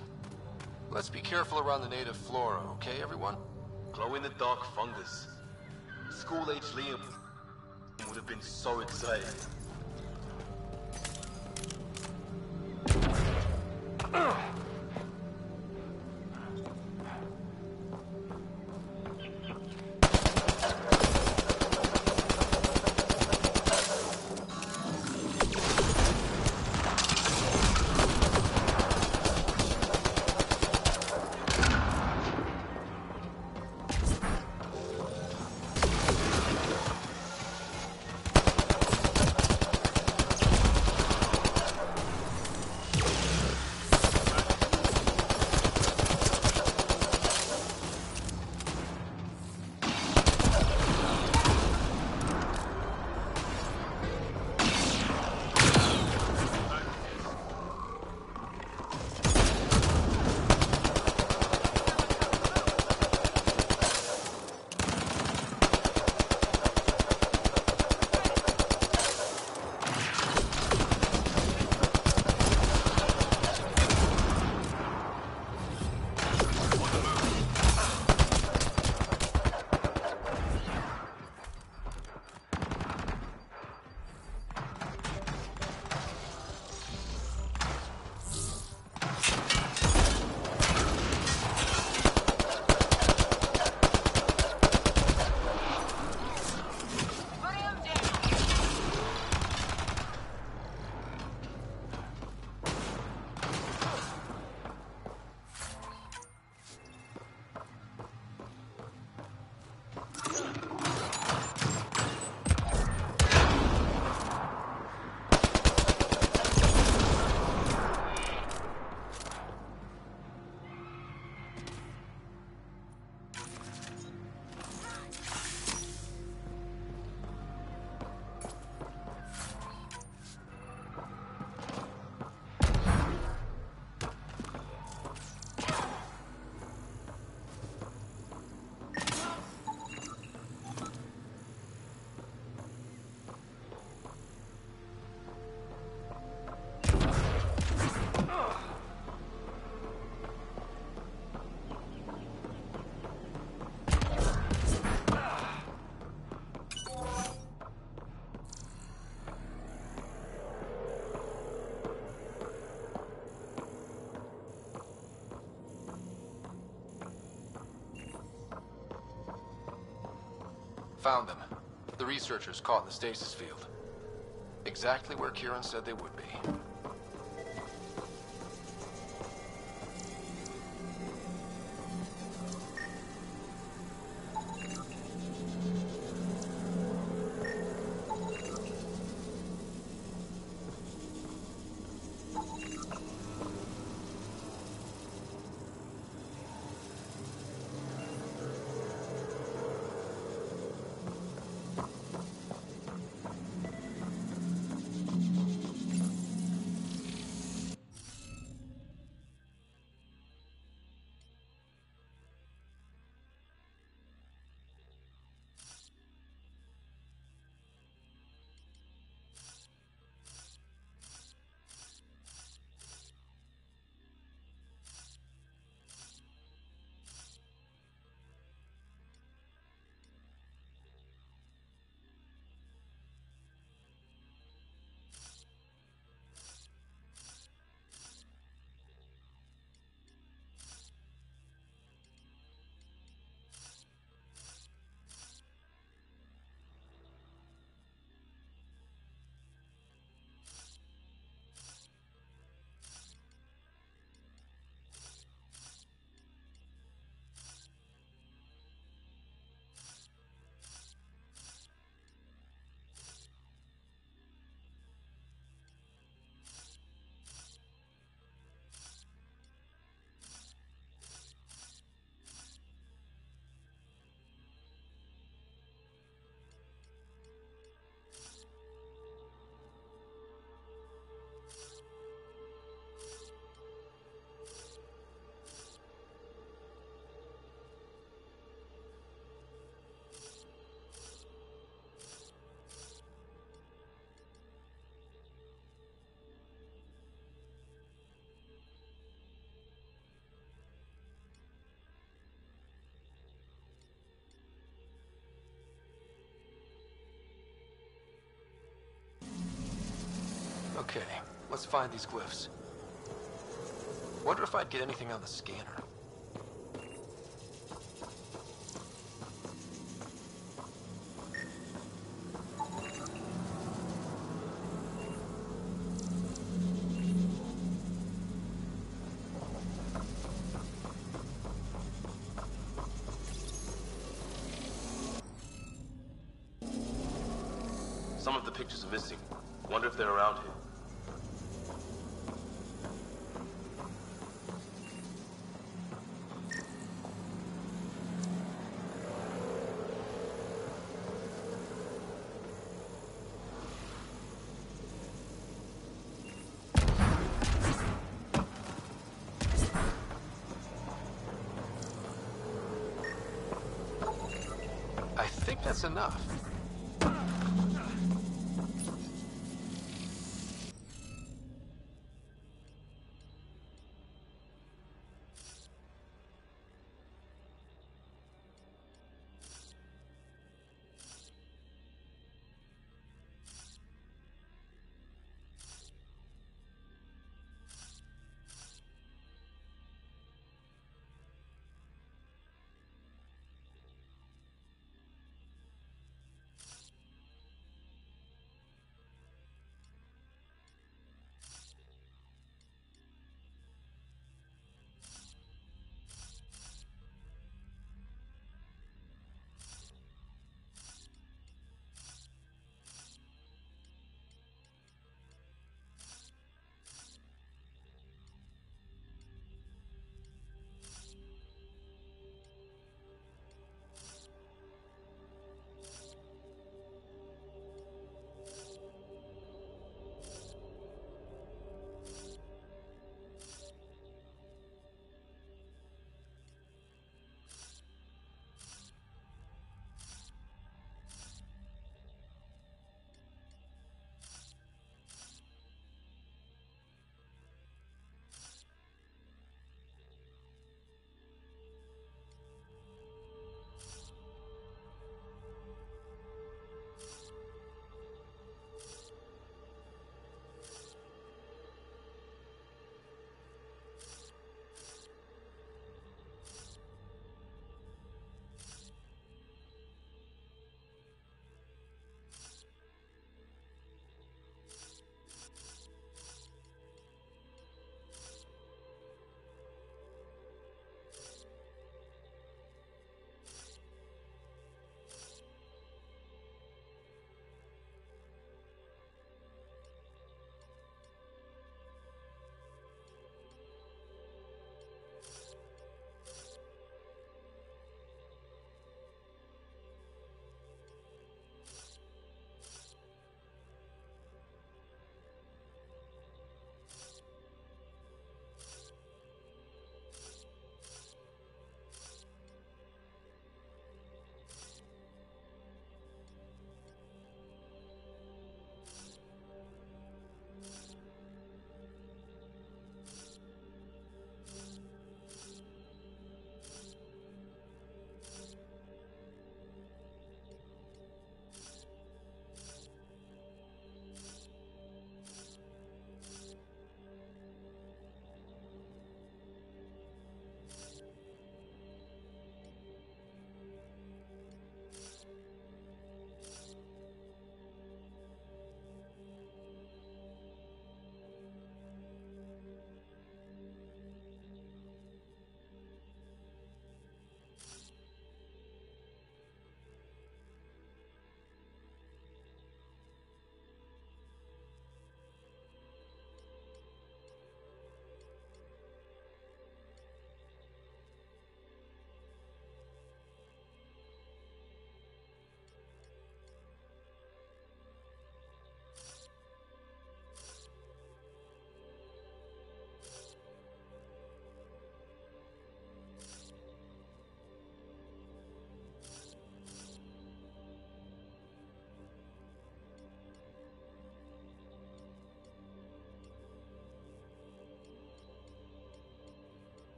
Speaker 19: Let's be careful around the native flora, okay, everyone?
Speaker 7: Glow-in-the-dark fungus. School-age Liam would have been so excited.
Speaker 19: Found them. The researchers caught in the stasis field. Exactly where Kieran said they would be. Okay, let's find these glyphs. Wonder if I'd get anything on the scanner.
Speaker 7: Some of the pictures are missing. Wonder if they're around here.
Speaker 19: I think that's enough.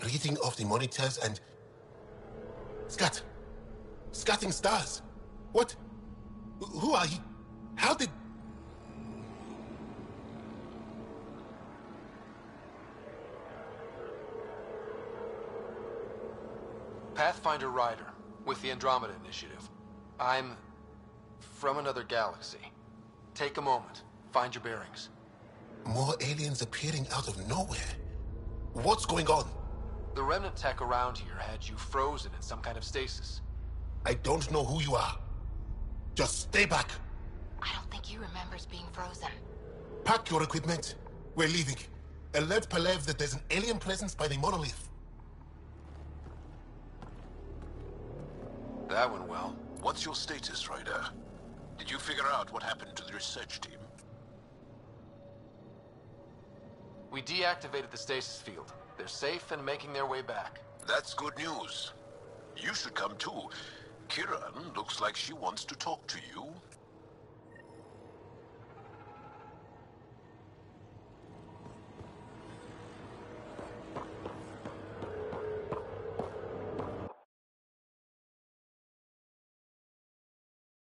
Speaker 8: reading of the monitors and... Scatting stars. What? Who are you? How did...
Speaker 19: Pathfinder Ryder, with the Andromeda Initiative. I'm from another galaxy. Take a moment. Find your bearings.
Speaker 8: More aliens appearing out of nowhere. What's going on?
Speaker 19: The remnant tech around here had you frozen in some kind of stasis.
Speaker 8: I don't know who you are. Just stay back.
Speaker 3: I don't think he remembers being frozen.
Speaker 8: Pack your equipment. We're leaving. Alert Palev that there's an alien presence by the monolith.
Speaker 19: That went well.
Speaker 14: What's your status, Ryder? Did you figure out what happened to the research team?
Speaker 19: We deactivated the stasis field. They're safe and making their way back.
Speaker 14: That's good news. You should come too. Kiran looks like she wants to talk to you.